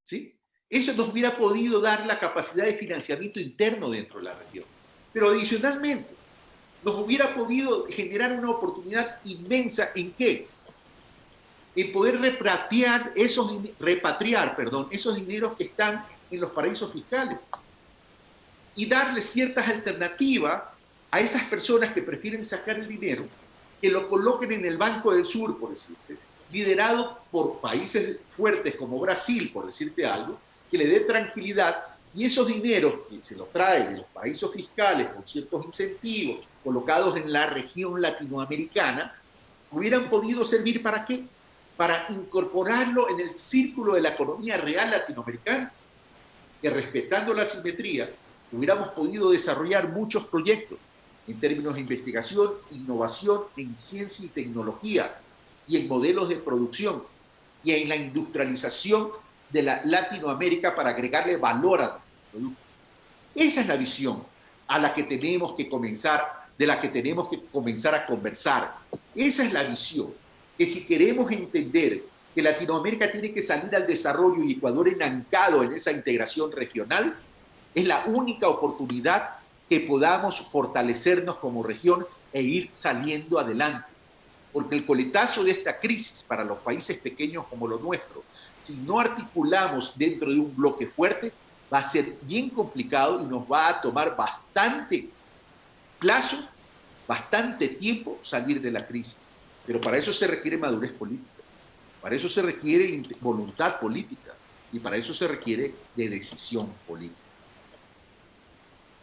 ¿Sí? Eso nos hubiera podido dar la capacidad de financiamiento interno dentro de la región. Pero adicionalmente, nos hubiera podido generar una oportunidad inmensa ¿en qué? En poder repatriar esos dineros que están en los paraísos fiscales y darle ciertas alternativas a esas personas que prefieren sacar el dinero, que lo coloquen en el Banco del Sur, por decirte, liderado por países fuertes como Brasil, por decirte algo, que le dé tranquilidad y esos dineros que se los traen de los paraísos fiscales con ciertos incentivos colocados en la región latinoamericana, hubieran podido servir ¿para qué? Para incorporarlo en el círculo de la economía real latinoamericana, que respetando la simetría, hubiéramos podido desarrollar muchos proyectos en términos de investigación, innovación en ciencia y tecnología y en modelos de producción y en la industrialización de la Latinoamérica para agregarle valor a los productos. Esa es la visión a la que tenemos que comenzar, de la que tenemos que comenzar a conversar. Esa es la visión, que si queremos entender que Latinoamérica tiene que salir al desarrollo y Ecuador enancado en esa integración regional, es la única oportunidad que podamos fortalecernos como región e ir saliendo adelante. Porque el coletazo de esta crisis para los países pequeños como los nuestros, si no articulamos dentro de un bloque fuerte, va a ser bien complicado y nos va a tomar bastante plazo, bastante tiempo salir de la crisis. Pero para eso se requiere madurez política. Para eso se requiere voluntad política y para eso se requiere de decisión política.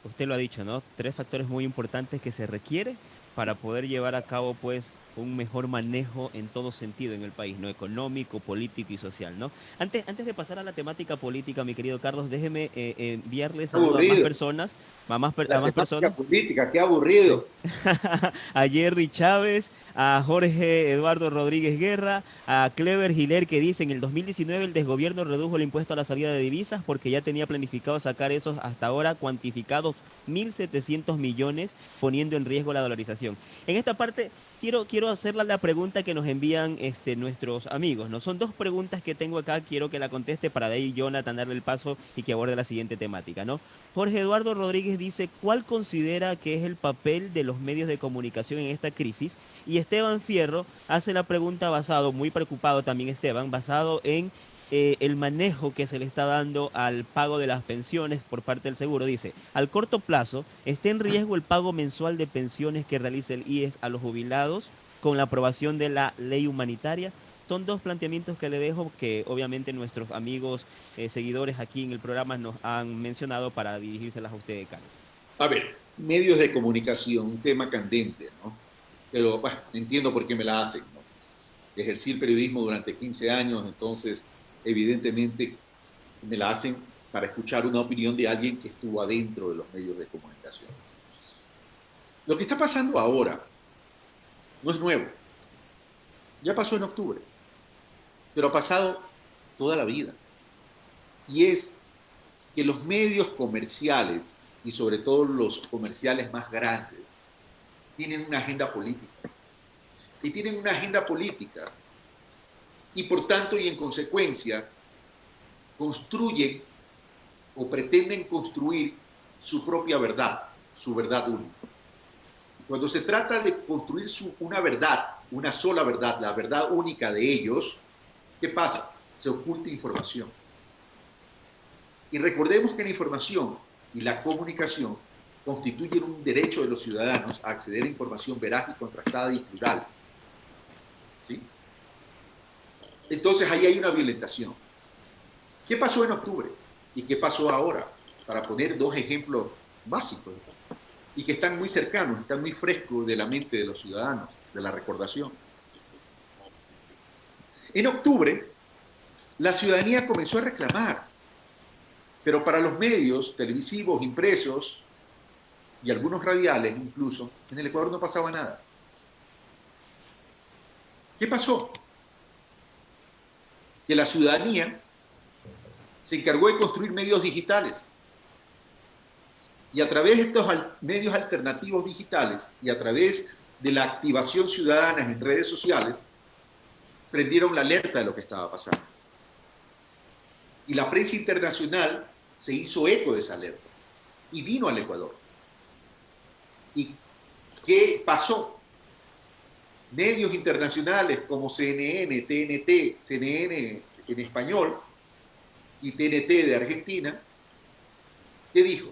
Usted lo ha dicho, ¿no? Tres factores muy importantes que se requiere para poder llevar a cabo, pues, un mejor manejo en todo sentido en el país, ¿no? Económico, político y social, ¿no? Antes de pasar a la temática política, mi querido Carlos, déjeme enviarle Qué saludo a más aburrido. personas, a La más temática personas. política, qué Sí. aburrido. A Jerry Chávez, a Jorge Eduardo Rodríguez Guerra, a Clever Giler que dice en el 2019 el desgobierno redujo el impuesto a la salida de divisas porque ya tenía planificado sacar esos hasta ahora cuantificados 1.700 millones, poniendo en riesgo la dolarización. En esta parte quiero hacerle la pregunta que nos envían nuestros amigos, ¿no? Son dos preguntas que tengo acá, quiero que la conteste para de ahí Jonathan darle el paso y que aborde la siguiente temática, ¿no? Jorge Eduardo Rodríguez dice, ¿cuál considera que es el papel de los medios de comunicación en esta crisis? Y Esteban Fierro hace la pregunta basado, muy preocupado también Esteban, basado en el manejo que se le está dando al pago de las pensiones por parte del seguro. Dice, al corto plazo, ¿está en riesgo el pago mensual de pensiones que realiza el IES a los jubilados con la aprobación de la ley humanitaria? Son dos planteamientos que le dejo que obviamente nuestros amigos seguidores aquí en el programa nos han mencionado para dirigírselas a usted, Carlos. A ver, medios de comunicación, un tema candente, ¿no? Pero bueno, entiendo por qué me la hacen, ¿no? Ejercí el periodismo durante 15 años, entonces evidentemente me la hacen para escuchar una opinión de alguien que estuvo adentro de los medios de comunicación. Lo que está pasando ahora no es nuevo, ya pasó en octubre, pero ha pasado toda la vida. Y es que los medios comerciales, y sobre todo los comerciales más grandes, tienen una agenda política. Y tienen una agenda política y por tanto y en consecuencia construyen o pretenden construir su propia verdad, su verdad única. Cuando se trata de construir una verdad, una sola verdad, la verdad única de ellos, ¿qué pasa? Se oculta información. Y recordemos que la información y la comunicación constituyen un derecho de los ciudadanos a acceder a información veraz y contrastada y plural. ¿Sí? Entonces ahí hay una violentación. ¿Qué pasó en octubre? ¿Y qué pasó ahora? Para poner dos ejemplos básicos y que están muy cercanos, están muy frescos de la mente de los ciudadanos, de la recordación. En octubre, la ciudadanía comenzó a reclamar, pero para los medios televisivos, impresos y algunos radiales incluso, en el Ecuador no pasaba nada. ¿Qué pasó? Que la ciudadanía se encargó de construir medios digitales y a través de estos medios alternativos digitales y a través de la activación ciudadana en redes sociales, prendieron la alerta de lo que estaba pasando. Y la prensa internacional se hizo eco de esa alerta y vino al Ecuador. ¿Y qué pasó? Medios internacionales como CNN, TNT, CNN en español y TNT de Argentina, ¿qué dijo?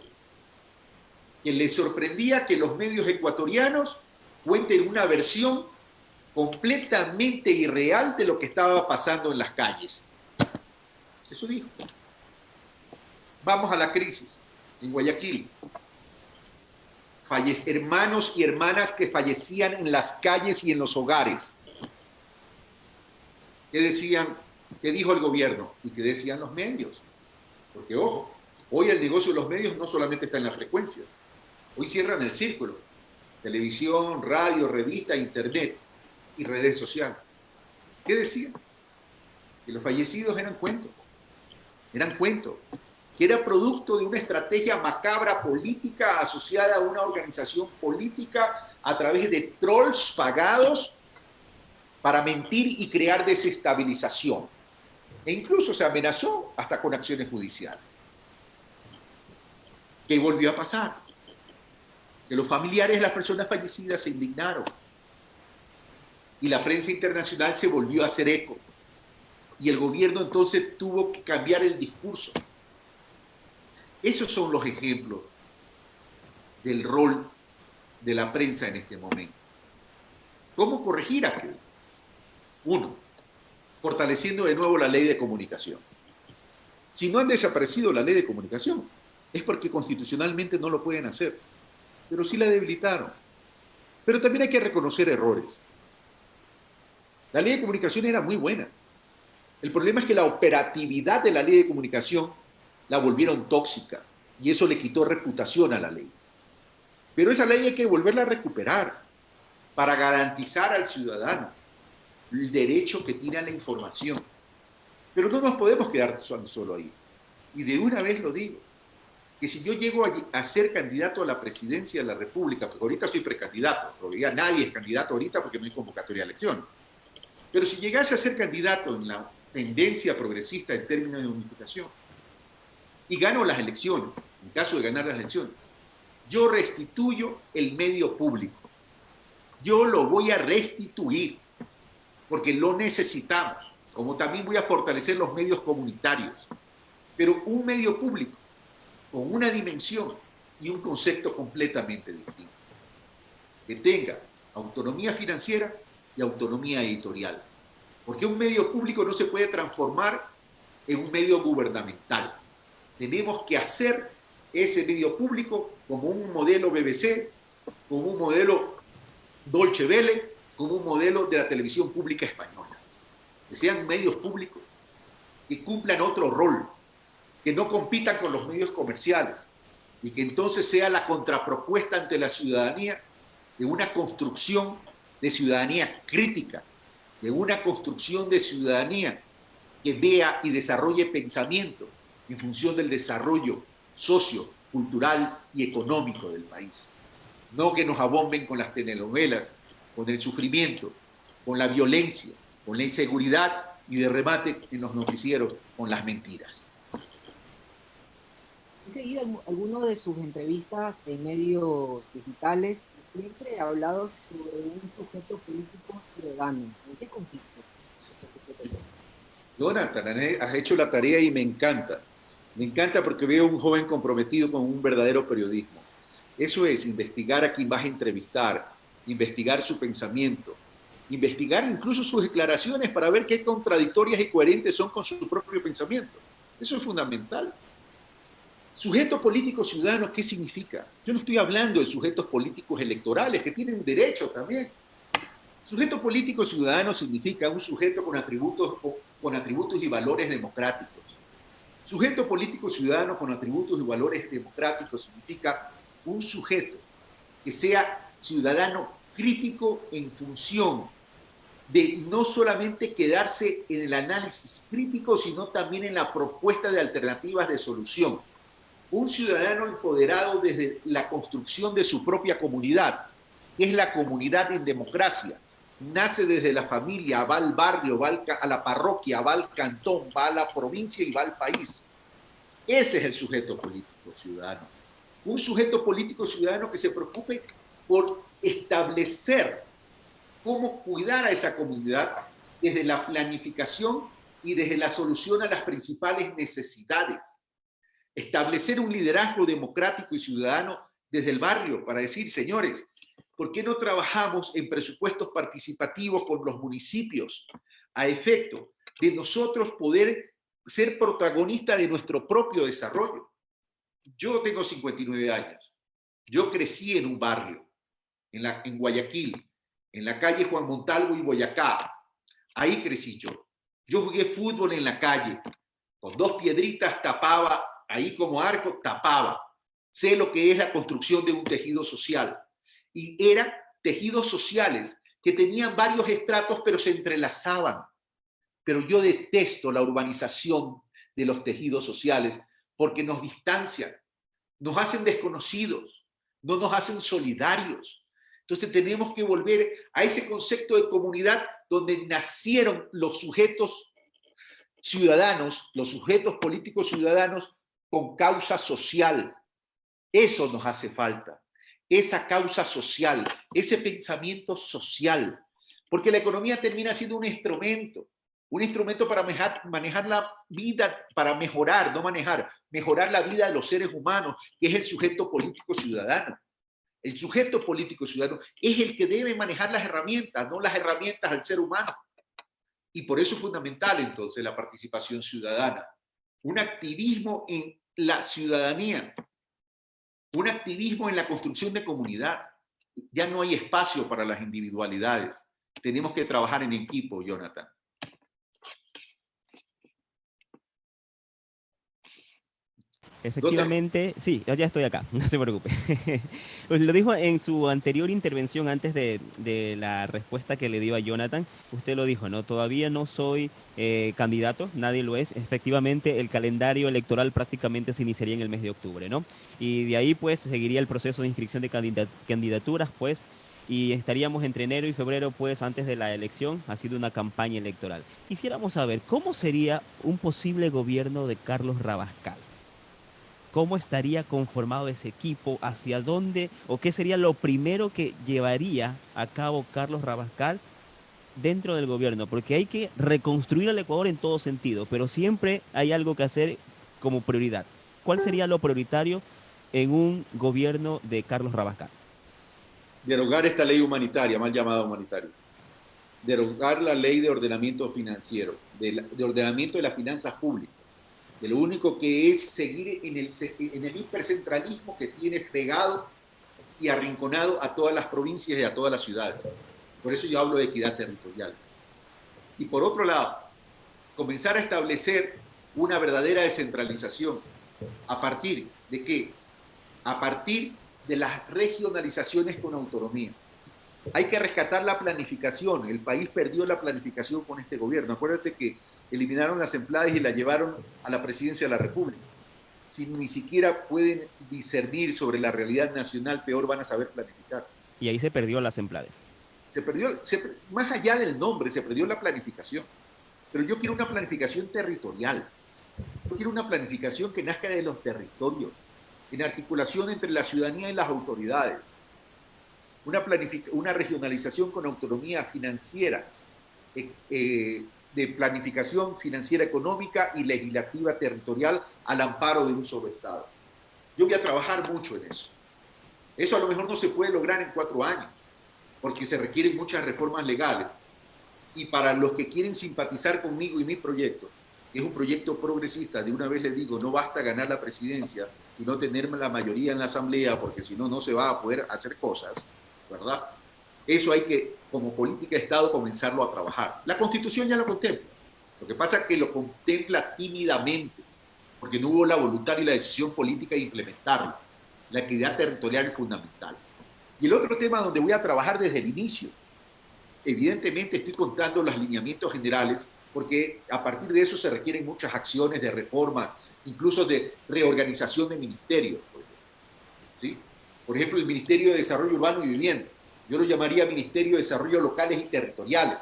Que les sorprendía que los medios ecuatorianos cuenten una versión completamente irreal de lo que estaba pasando en las calles. Eso dijo. Vamos a la crisis en Guayaquil. Hermanos y hermanas que fallecían en las calles y en los hogares. ¿Qué decían? ¿Qué dijo el gobierno? ¿Y qué decían los medios? Porque, ojo, hoy el negocio de los medios no solamente está en la frecuencia. Hoy cierran el círculo. Televisión, radio, revista, internet y redes sociales. ¿Qué decían? Que los fallecidos eran cuentos. Eran cuentos. Que era producto de una estrategia macabra política asociada a una organización política a través de trolls pagados para mentir y crear desestabilización. E incluso se amenazó hasta con acciones judiciales. ¿Qué volvió a pasar? Que los familiares de las personas fallecidas se indignaron. Y la prensa internacional se volvió a hacer eco. Y el gobierno entonces tuvo que cambiar el discurso. Esos son los ejemplos del rol de la prensa en este momento. ¿Cómo corregir aquello? Uno, fortaleciendo de nuevo la ley de comunicación. Si no han desaparecido la ley de comunicación, es porque constitucionalmente no lo pueden hacer, pero sí la debilitaron. Pero también hay que reconocer errores. La ley de comunicación era muy buena. El problema es que la operatividad de la ley de comunicación la volvieron tóxica y eso le quitó reputación a la ley. Pero esa ley hay que volverla a recuperar para garantizar al ciudadano el derecho que tiene a la información. Pero no nos podemos quedar solo ahí. Y de una vez lo digo, que si yo llego a ser candidato a la presidencia de la República, porque ahorita soy precandidato, porque ya nadie es candidato ahorita porque no hay convocatoria de elección, pero si llegase a ser candidato en la tendencia progresista en términos de unificación y gano las elecciones, en caso de ganar las elecciones, yo restituyo el medio público. Yo lo voy a restituir porque lo necesitamos, como también voy a fortalecer los medios comunitarios, pero un medio público con una dimensión y un concepto completamente distinto, que tenga autonomía financiera y autonomía editorial, porque un medio público no se puede transformar en un medio gubernamental. Tenemos que hacer ese medio público como un modelo BBC, como un modelo Deutsche Welle, como un modelo de la televisión pública española. Que sean medios públicos que cumplan otro rol, que no compitan con los medios comerciales y que entonces sea la contrapropuesta ante la ciudadanía de una construcción de ciudadanía crítica, de una construcción de ciudadanía que vea y desarrolle pensamiento en función del desarrollo socio, cultural y económico del país. No que nos abomben con las telenovelas, con el sufrimiento, con la violencia, con la inseguridad y de remate en los noticieros con las mentiras. He seguido algunas de sus entrevistas en medios digitales y siempre ha hablado sobre un sujeto político ciudadano. ¿En qué consiste ese sujeto político? Jonathan, has hecho la tarea y me encanta. Me encanta porque veo un joven comprometido con un verdadero periodismo. Eso es, investigar a quien vas a entrevistar, investigar su pensamiento, investigar incluso sus declaraciones para ver qué contradictorias y coherentes son con su propio pensamiento. Eso es fundamental. Sujeto político ciudadano, ¿qué significa? Yo no estoy hablando de sujetos políticos electorales que tienen derecho también. Sujeto político ciudadano significa un sujeto con atributos y valores democráticos. Sujeto político ciudadano con atributos y valores democráticos significa un sujeto que sea ciudadano crítico en función de no solamente quedarse en el análisis crítico, sino también en la propuesta de alternativas de solución. Un ciudadano empoderado desde la construcción de su propia comunidad, que es la comunidad en democracia. Nace desde la familia, va al barrio, va a la parroquia, va al cantón, va a la provincia y va al país. Ese es el sujeto político ciudadano. Un sujeto político ciudadano que se preocupe por establecer cómo cuidar a esa comunidad desde la planificación y desde la solución a las principales necesidades. Establecer un liderazgo democrático y ciudadano desde el barrio para decir, señores, ¿por qué no trabajamos en presupuestos participativos con los municipios a efecto de nosotros poder ser protagonistas de nuestro propio desarrollo? Yo tengo 59 años. Yo crecí en un barrio, en Guayaquil, en la calle Juan Montalvo y Boyacá. Ahí crecí yo. Yo jugué fútbol en la calle. Con 2 piedritas tapaba, ahí como arco tapaba. Sé lo que es la construcción de un tejido social. Y eran tejidos sociales que tenían varios estratos, pero se entrelazaban. Pero yo detesto la urbanización de los tejidos sociales porque nos distancian, nos hacen desconocidos, no nos hacen solidarios. Entonces tenemos que volver a ese concepto de comunidad donde nacieron los sujetos ciudadanos, los sujetos políticos ciudadanos con causa social. Eso nos hace falta, esa causa social, ese pensamiento social, porque la economía termina siendo un instrumento para manejar la vida, para mejorar, no manejar, mejorar la vida de los seres humanos, que es el sujeto político ciudadano. El sujeto político ciudadano es el que debe manejar las herramientas, no las herramientas al ser humano. Y por eso es fundamental entonces la participación ciudadana, un activismo en la ciudadanía, un activismo en la construcción de comunidad. Ya no hay espacio para las individualidades. Tenemos que trabajar en equipo, Jonathan. Efectivamente, sí, ya estoy acá, no se preocupe. Pues lo dijo en su anterior intervención antes de la respuesta que le dio a Jonathan. Usted lo dijo, ¿no? Todavía no soy candidato, nadie lo es. Efectivamente, el calendario electoral prácticamente se iniciaría en el mes de octubre, ¿no? Y de ahí pues seguiría el proceso de inscripción de candidaturas, pues, y estaríamos entre enero y febrero, pues, antes de la elección, ha sido una campaña electoral. Quisiéramos saber cómo sería un posible gobierno de Carlos Rabascal. ¿Cómo estaría conformado ese equipo? ¿Hacia dónde o qué sería lo primero que llevaría a cabo Carlos Rabascal dentro del gobierno? Porque hay que reconstruir el Ecuador en todo sentido, pero siempre hay algo que hacer como prioridad. ¿Cuál sería lo prioritario en un gobierno de Carlos Rabascal? Derogar esta ley humanitaria, mal llamada humanitaria. Derogar la ley de ordenamiento financiero, de ordenamiento de las finanzas públicas. De lo único que es seguir en el hipercentralismo que tiene pegado y arrinconado a todas las provincias y a todas las ciudades. Por eso yo hablo de equidad territorial. Y por otro lado, comenzar a establecer una verdadera descentralización. ¿A partir de qué? A partir de las regionalizaciones con autonomía. Hay que rescatar la planificación. El país perdió la planificación con este gobierno. Acuérdate que eliminaron las empleadas y la llevaron a la presidencia de la República. Si ni siquiera pueden discernir sobre la realidad nacional, peor van a saber planificar. Y ahí se perdió las empleadas. Se perdió, más allá del nombre, se perdió la planificación. Pero yo quiero una planificación territorial. Yo quiero una planificación que nazca de los territorios, en articulación entre la ciudadanía y las autoridades. Una regionalización con autonomía financiera, de planificación financiera económica y legislativa territorial al amparo de un solo Estado. Yo voy a trabajar mucho en eso. Eso a lo mejor no se puede lograr en 4 años, porque se requieren muchas reformas legales. Y para los que quieren simpatizar conmigo y mi proyecto, que es un proyecto progresista, de una vez les digo, no basta ganar la presidencia, sino tener la mayoría en la asamblea, porque si no, no se va a poder hacer cosas, ¿verdad? Eso hay que, como política de Estado, comenzarlo a trabajar. La Constitución ya lo contempla. Lo que pasa es que lo contempla tímidamente, porque no hubo la voluntad y la decisión política de implementarlo. La equidad territorial es fundamental. Y el otro tema donde voy a trabajar desde el inicio, evidentemente estoy contando los lineamientos generales, porque a partir de eso se requieren muchas acciones de reforma, incluso de reorganización de ministerios. ¿Sí? Por ejemplo, el Ministerio de Desarrollo Urbano y Vivienda. Yo lo llamaría Ministerio de Desarrollo Locales y Territoriales.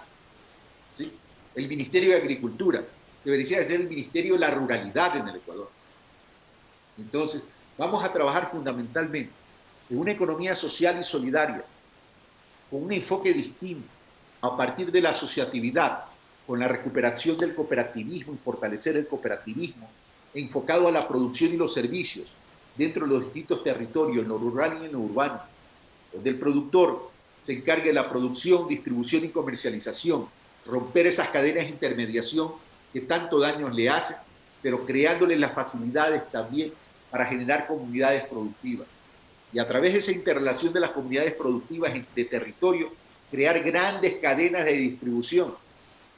¿Sí? El Ministerio de Agricultura. Debería de ser el Ministerio de la Ruralidad en el Ecuador. Entonces, vamos a trabajar fundamentalmente en una economía social y solidaria, con un enfoque distinto, a partir de la asociatividad, con la recuperación del cooperativismo y fortalecer el cooperativismo, enfocado a la producción y los servicios dentro de los distintos territorios, en lo rural y en lo urbano, donde el productor se encargue de la producción, distribución y comercialización, romper esas cadenas de intermediación que tanto daño le hacen, pero creándole las facilidades también para generar comunidades productivas. Y a través de esa interrelación de las comunidades productivas de territorio, crear grandes cadenas de distribución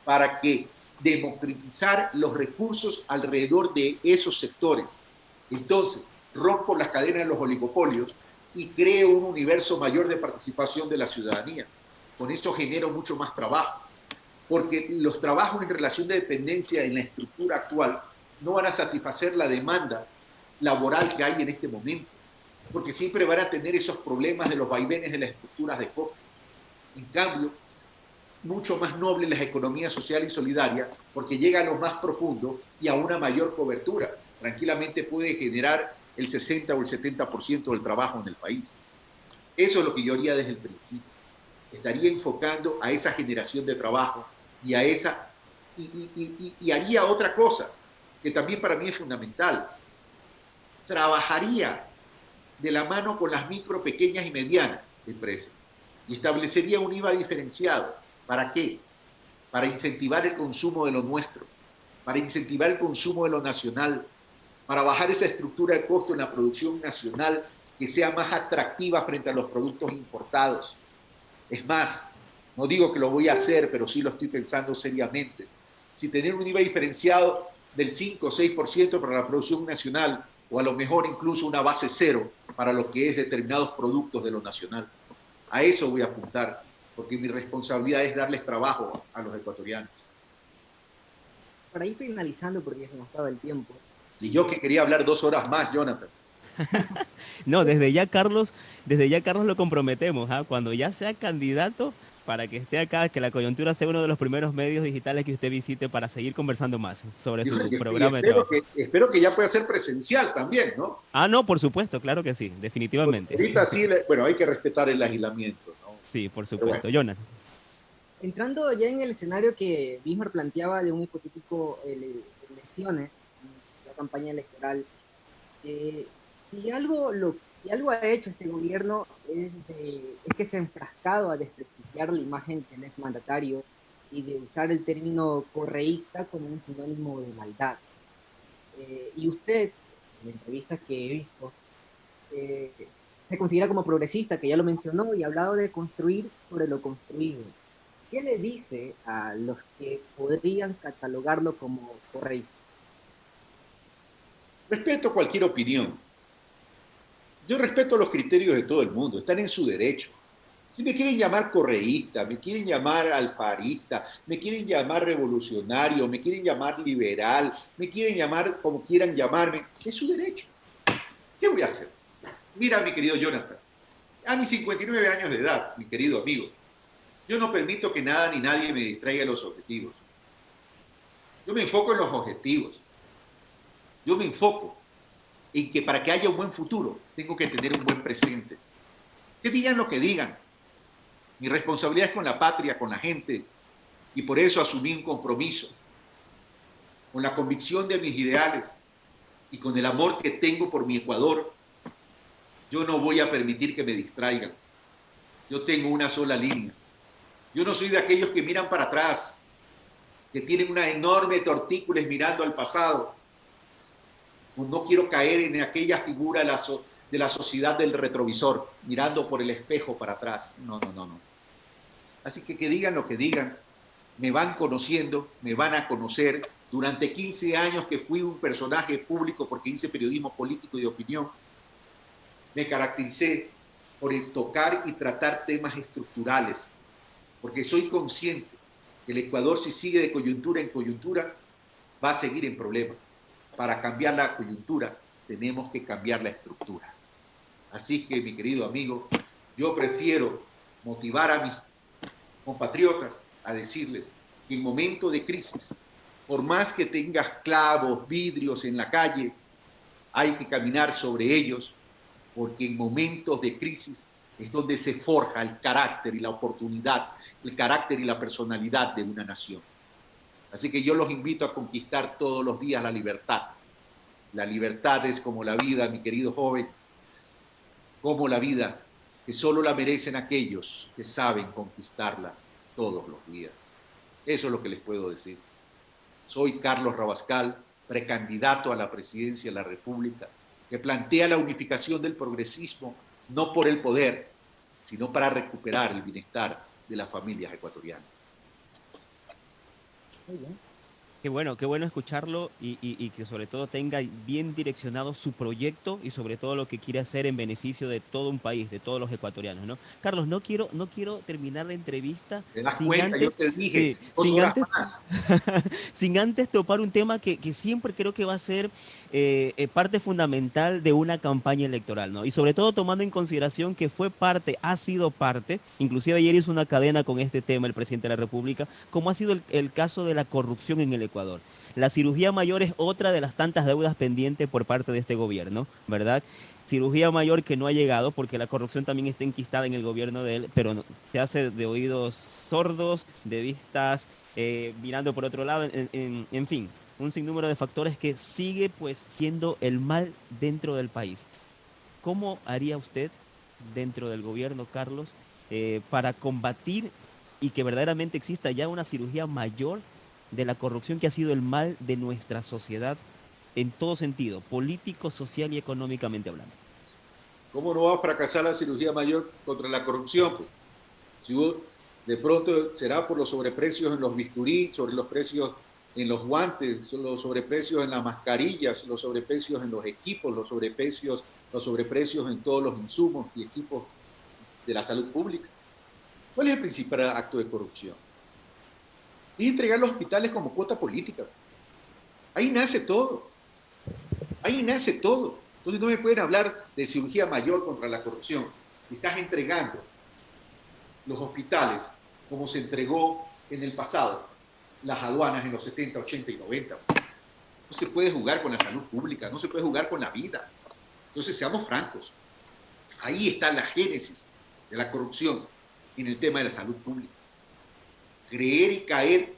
para que democratizar los recursos alrededor de esos sectores. Entonces, rompo las cadenas de los oligopolios y creo un universo mayor de participación de la ciudadanía. Con eso genero mucho más trabajo, porque los trabajos en relación de dependencia en la estructura actual no van a satisfacer la demanda laboral que hay en este momento, porque siempre van a tener esos problemas de los vaivenes de las estructuras de costo. En cambio, mucho más noble las economías sociales y solidarias, porque llega a lo más profundo y a una mayor cobertura. Tranquilamente puede generar el 60 o el 70% del trabajo en el país. Eso es lo que yo haría desde el principio. Estaría enfocando a esa generación de trabajo y a esa... Y haría otra cosa, que también para mí es fundamental. Trabajaría de la mano con las micro, pequeñas y medianas empresas y establecería un IVA diferenciado. ¿Para qué? para incentivar el consumo de lo nuestro, para incentivar el consumo de lo nacional, para bajar esa estructura de costo en la producción nacional que sea más atractiva frente a los productos importados. Es más, no digo que lo voy a hacer, pero sí lo estoy pensando seriamente. Si tener un IVA diferenciado del 5 o 6% para la producción nacional, o a lo mejor incluso una base cero para lo que es determinados productos de lo nacional. A eso voy a apuntar, porque mi responsabilidad es darles trabajo a los ecuatorianos. Para ir finalizando, porque ya se nos acaba el tiempo. Y yo que quería hablar 2 horas más, Jonathan. No, desde ya Carlos lo comprometemos, ¿ah? Cuando ya sea candidato, para que esté acá, que La Coyuntura sea uno de los primeros medios digitales que usted visite para seguir conversando más sobre su programa de trabajo. Espero que ya pueda ser presencial también, ¿no? Ah, no, por supuesto, claro que sí, Porque definitivamente. ahorita sí, bueno, hay que respetar el aislamiento, ¿no? Sí, por Pero bueno, supuesto. Jonas. Entrando ya en el escenario que Bismarck planteaba de un hipotético elecciones, la campaña electoral, eh, si si algo ha hecho este gobierno es que se ha enfrascado a desprestigiar la imagen del exmandatario y de usar el término correísta como un sinónimo de maldad. Y usted, en entrevistas que he visto, eh, se considera como progresista, que ya lo mencionó, y ha hablado de construir sobre lo construido. ¿Qué le dice a los que podrían catalogarlo como correísta? respeto cualquier opinión. Yo respeto los criterios de todo el mundo, están en su derecho. Si me quieren llamar correísta, me quieren llamar alfarista, me quieren llamar revolucionario, me quieren llamar liberal, me quieren llamar como quieran llamarme, es su derecho. ¿Qué voy a hacer? Mira, mi querido Jonathan, a mis 59 años de edad, mi querido amigo, yo no permito que nada ni nadie me distraiga de los objetivos. Yo me enfoco en los objetivos. Yo me enfoco en que para que haya un buen futuro, tengo que tener un buen presente. Que digan lo que digan. Mi responsabilidad es con la patria, con la gente, y por eso asumí un compromiso, con la convicción de mis ideales y con el amor que tengo por mi Ecuador. Yo no voy a permitir que me distraigan. Yo tengo una sola línea. Yo no soy de aquellos que miran para atrás, que tienen una enorme tortícolis mirando al pasado. No quiero caer en aquella figura de la sociedad del retrovisor, mirando por el espejo para atrás. No, no, no, no. Así que digan lo que digan, me van conociendo, me van a conocer. Durante 15 años que fui un personaje público porque hice periodismo político y de opinión, me caractericé por tocar y tratar temas estructurales, porque soy consciente que el Ecuador, si sigue de coyuntura en coyuntura, va a seguir en problemas. Para cambiar la coyuntura, tenemos que cambiar la estructura. Así que, mi querido amigo, yo prefiero motivar a mis compatriotas a decirles que en momentos de crisis, por más que tengas clavos, vidrios en la calle, hay que caminar sobre ellos, porque en momentos de crisis es donde se forja el carácter y la oportunidad, el carácter y la personalidad de una nación. Así que yo los invito a conquistar todos los días la libertad. La libertad es como la vida, mi querido joven, como la vida, que solo la merecen aquellos que saben conquistarla todos los días. Eso es lo que les puedo decir. Soy Carlos Rabascal, precandidato a la presidencia de la República, que plantea la unificación del progresismo no por el poder, sino para recuperar el bienestar de las familias ecuatorianas. Muy bien. Qué bueno escucharlo y que sobre todo tenga bien direccionado su proyecto y sobre todo lo que quiere hacer en beneficio de todo un país, de todos los ecuatorianos, ¿no? Carlos, no quiero terminar la entrevista ¿Te das sin cuenta? Yo antes, te dije, sí, 2 horas más. sin antes topar un tema que siempre creo que va a ser parte fundamental de una campaña electoral, ¿no? Y sobre todo tomando en consideración que ha sido parte, inclusive ayer hizo una cadena con este tema el presidente de la República, como ha sido el caso de la corrupción en el Ecuador. La cirugía mayor es otra de las tantas deudas pendientes por parte de este gobierno, ¿verdad? Cirugía mayor que no ha llegado porque la corrupción también está enquistada en el gobierno de él, pero se hace de oídos sordos, de vistas mirando por otro lado, en fin, un sinnúmero de factores que sigue pues siendo el mal dentro del país. ¿Cómo haría usted dentro del gobierno, Carlos, para combatir y que verdaderamente exista ya una cirugía mayor de la corrupción que ha sido el mal de nuestra sociedad en todo sentido, político, social y económicamente hablando. ¿Cómo no va a fracasar la cirugía mayor contra la corrupción? Pues, si de pronto será por los sobreprecios en los bisturí, sobre los precios en los guantes, los sobreprecios en las mascarillas, los sobreprecios en los equipos, los sobreprecios en todos los insumos y equipos de la salud pública. ¿Cuál es el principal acto de corrupción? Es entregar los hospitales como cuota política. Ahí nace todo. Ahí nace todo. Entonces no me pueden hablar de cirugía mayor contra la corrupción si estás entregando los hospitales como se entregó en el pasado, las aduanas en los 70, 80 y 90. No se puede jugar con la salud pública, no se puede jugar con la vida. Entonces seamos francos. Ahí está la génesis de la corrupción en el tema de la salud pública. Creer y caer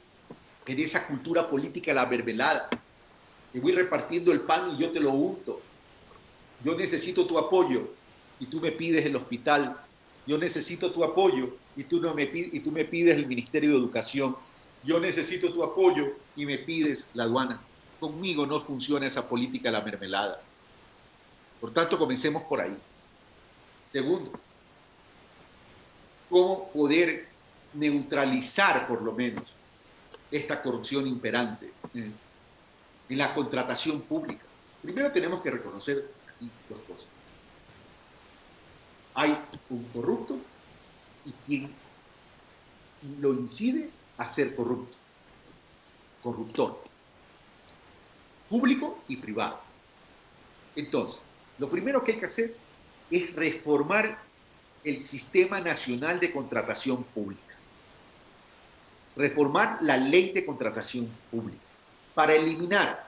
en esa cultura política, la mermelada. Te voy repartiendo el pan y yo te lo unto. Yo necesito tu apoyo y tú me pides el hospital. Yo necesito tu apoyo y tú me pides el Ministerio de Educación. Yo necesito tu apoyo y me pides la aduana. Conmigo no funciona esa política, la mermelada. Por tanto, comencemos por ahí. Segundo, ¿cómo poder neutralizar por lo menos esta corrupción imperante en la contratación pública? Primero tenemos que reconocer aquí dos cosas. Hay un corrupto y quien lo incide a ser corrupto, corruptor, público y privado. Entonces, lo primero que hay que hacer es reformar el Sistema Nacional de Contratación Pública. Reformar la Ley de Contratación Pública para eliminar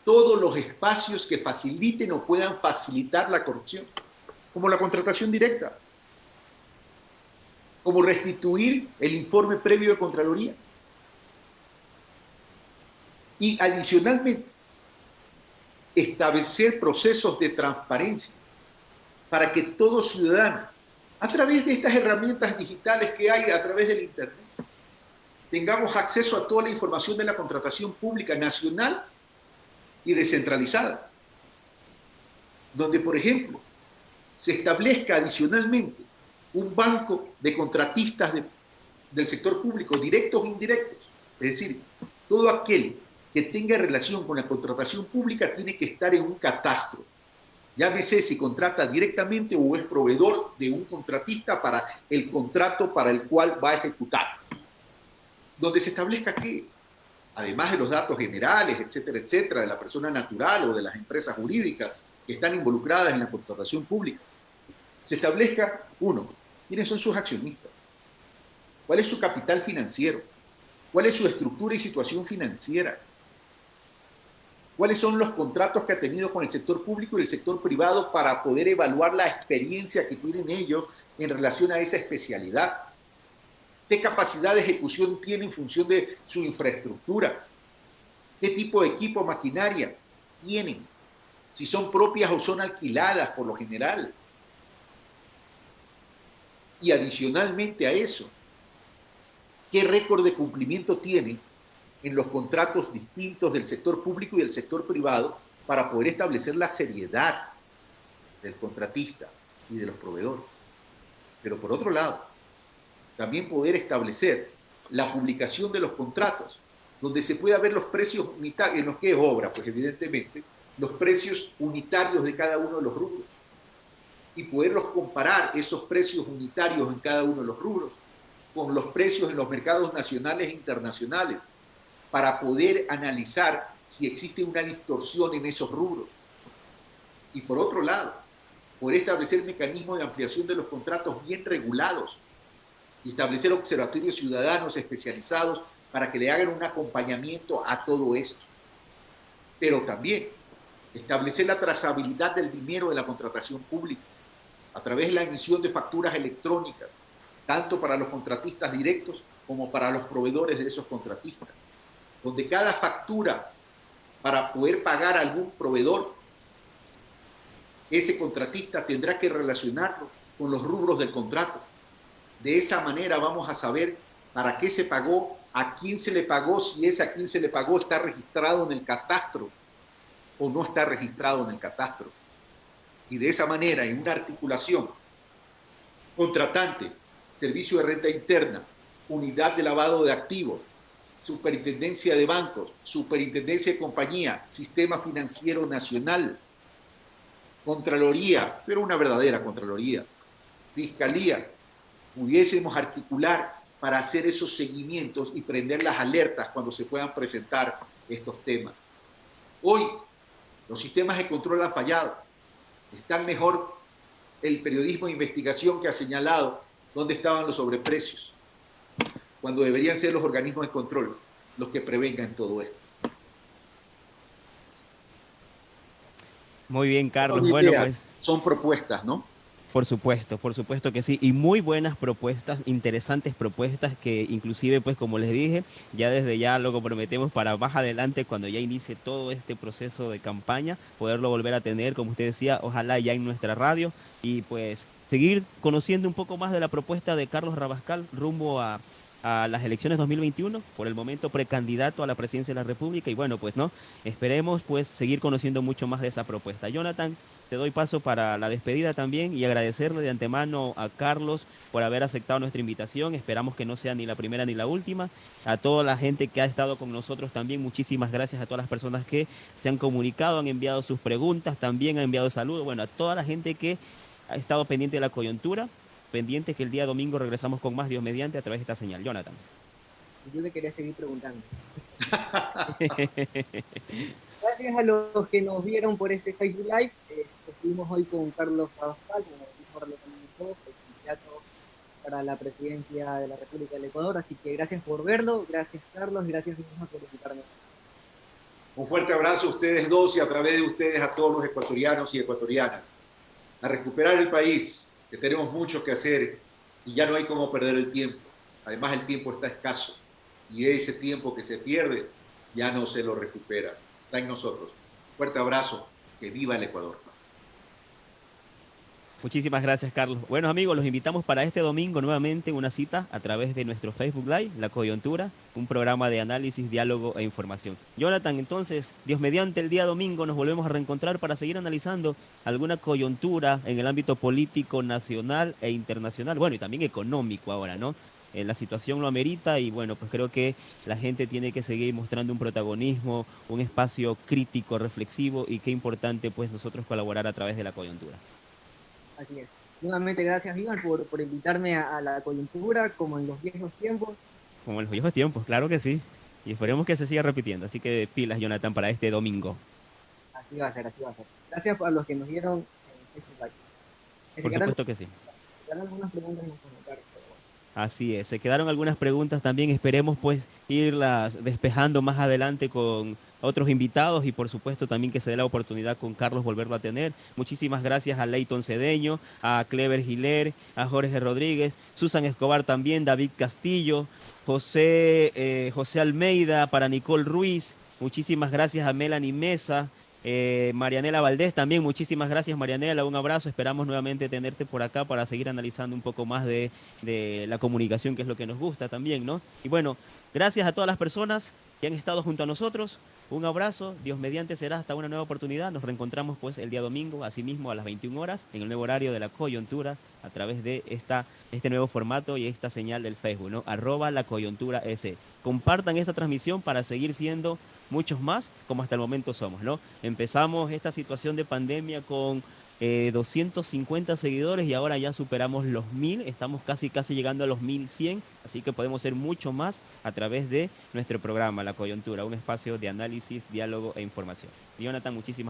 todos los espacios que faciliten o puedan facilitar la corrupción, como la contratación directa, como restituir el informe previo de Contraloría. Y adicionalmente, establecer procesos de transparencia para que todo ciudadano, a través de estas herramientas digitales que hay a través del Internet, tengamos acceso a toda la información de la contratación pública nacional y descentralizada, donde, por ejemplo, se establezca adicionalmente un banco de contratistas del sector público, directos e indirectos. Es decir, todo aquel que tenga relación con la contratación pública tiene que estar en un catastro. Llámese si contrata directamente o es proveedor de un contratista para el contrato para el cual va a ejecutar. Donde se establezca que, además de los datos generales, etcétera, de la persona natural o de las empresas jurídicas que están involucradas en la contratación pública, se establezca, uno, quiénes son sus accionistas, cuál es su capital financiero, cuál es su estructura y situación financiera, cuáles son los contratos que ha tenido con el sector público y el sector privado para poder evaluar la experiencia que tienen ellos en relación a esa especialidad, qué capacidad de ejecución tiene en función de su infraestructura, qué tipo de equipo, maquinaria tienen, si son propias o son alquiladas por lo general. Y adicionalmente a eso, qué récord de cumplimiento tienen en los contratos distintos del sector público y del sector privado para poder establecer la seriedad del contratista y de los proveedores. Pero por otro lado, también poder establecer la publicación de los contratos, donde se pueda ver los precios unitarios, en los que es obra, pues evidentemente, los precios unitarios de cada uno de los rubros, y poderlos comparar, esos precios unitarios en cada uno de los rubros, con los precios en los mercados nacionales e internacionales, para poder analizar si existe una distorsión en esos rubros. Y por otro lado, poder establecer mecanismos de ampliación de los contratos bien regulados y establecer observatorios ciudadanos especializados para que le hagan un acompañamiento a todo esto. Pero también establecer la trazabilidad del dinero de la contratación pública a través de la emisión de facturas electrónicas, tanto para los contratistas directos como para los proveedores de esos contratistas, donde cada factura para poder pagar a algún proveedor, ese contratista tendrá que relacionarlo con los rubros del contrato. De esa manera vamos a saber ¿Para qué se pagó? ¿A quién se le pagó? Si ese a quién se le pagó está registrado en el catastro o no está registrado en el catastro. Y de esa manera, en una articulación, contratante, servicio de renta interna, unidad de lavado de activos, superintendencia de bancos, superintendencia de compañía, sistema financiero nacional, contraloría, pero una verdadera contraloría, fiscalía, pudiésemos articular para hacer esos seguimientos y prender las alertas cuando se puedan presentar estos temas. Hoy los sistemas de control han fallado. Están mejor el periodismo de investigación que ha señalado dónde estaban los sobreprecios, cuando deberían ser los organismos de control los que prevengan todo esto. Muy bien, Carlos. Son Bueno, ideas, pues son propuestas, ¿no? por supuesto que sí, y muy buenas propuestas, interesantes propuestas que inclusive, pues como les dije, ya desde ya lo comprometemos para más adelante, cuando ya inicie todo este proceso de campaña, poderlo volver a tener, como usted decía, ojalá ya en nuestra radio, y pues seguir conociendo un poco más de la propuesta de Carlos Rabascal rumbo a las elecciones 2021, por el momento precandidato a la presidencia de la República, y bueno, pues no, esperemos pues seguir conociendo mucho más de esa propuesta. Jonathan, te doy paso para la despedida también y agradecerle de antemano a Carlos por haber aceptado nuestra invitación. Esperamos que no sea ni la primera ni la última. A toda la gente que ha estado con nosotros también, muchísimas gracias a todas las personas que se han comunicado, han enviado sus preguntas, también han enviado saludos. Bueno, a toda la gente que ha estado pendiente de la coyuntura, pendiente que el día domingo regresamos con más Dios mediante a través de esta señal. Jonathan. Yo te quería seguir preguntando. Gracias a los que nos vieron por este Facebook Live. Estuvimos hoy con Carlos Rabascal, como dijo Carlos también, candidato para la presidencia de la República del Ecuador. Así que gracias por verlo, gracias Carlos, gracias mismo por invitarme. Un fuerte abrazo a ustedes dos y a través de ustedes a todos los ecuatorianos y ecuatorianas. A recuperar el país, que tenemos mucho que hacer y ya no hay cómo perder el tiempo. Además, el tiempo está escaso y ese tiempo que se pierde ya no se lo recupera. Está en nosotros. Fuerte abrazo. Que viva el Ecuador. Muchísimas gracias, Carlos. Bueno, amigos, los invitamos para este domingo nuevamente una cita a través de nuestro Facebook Live, La Coyuntura, un programa de análisis, diálogo e información. Jonathan, entonces, Dios mediante, el día domingo nos volvemos a reencontrar para seguir analizando alguna coyuntura en el ámbito político nacional e internacional, bueno, y también económico ahora, ¿no? La situación lo amerita y bueno, pues creo que la gente tiene que seguir mostrando un protagonismo, un espacio crítico, reflexivo y qué importante pues nosotros colaborar a través de la coyuntura. Así es. Nuevamente gracias, Iván, por invitarme a la coyuntura, como en los viejos tiempos. Como en los viejos tiempos, claro que sí. Y esperemos que se siga repitiendo. Así que pilas, Jonathan, para este domingo. Así va a ser, así va a ser. Gracias a los que nos vieron en Facebook Live. Por supuesto que sí. Se quedaron algunas preguntas en los comentarios. Así es, se quedaron algunas preguntas también, esperemos pues irlas despejando más adelante con otros invitados y por supuesto también que se dé la oportunidad con Carlos volverlo a tener. Muchísimas gracias a Leighton Cedeño, a Clever Giler, a Jorge Rodríguez, Susan Escobar también, David Castillo, José Almeida, para Nicole Ruiz, muchísimas gracias a Melanie Mesa. Marianela Valdés también, muchísimas gracias Marianela, un abrazo, esperamos nuevamente tenerte por acá para seguir analizando un poco más de la comunicación, que es lo que nos gusta también, ¿no? Y bueno, gracias a todas las personas que han estado junto a nosotros, un abrazo, Dios mediante será hasta una nueva oportunidad, nos reencontramos pues el día domingo, asimismo a las 21 horas, en el nuevo horario de la coyuntura, a través de este nuevo formato y esta señal del Facebook, ¿no? @lacoyuntura_s. Compartan esta transmisión para seguir siendo muchos más, como hasta el momento somos, ¿no? Empezamos esta situación de pandemia con 250 seguidores y ahora ya superamos los 1000, estamos casi llegando a los 1100, así que podemos ser mucho más a través de nuestro programa La Coyuntura, un espacio de análisis, diálogo e información. Jonathan, muchísimas gracias.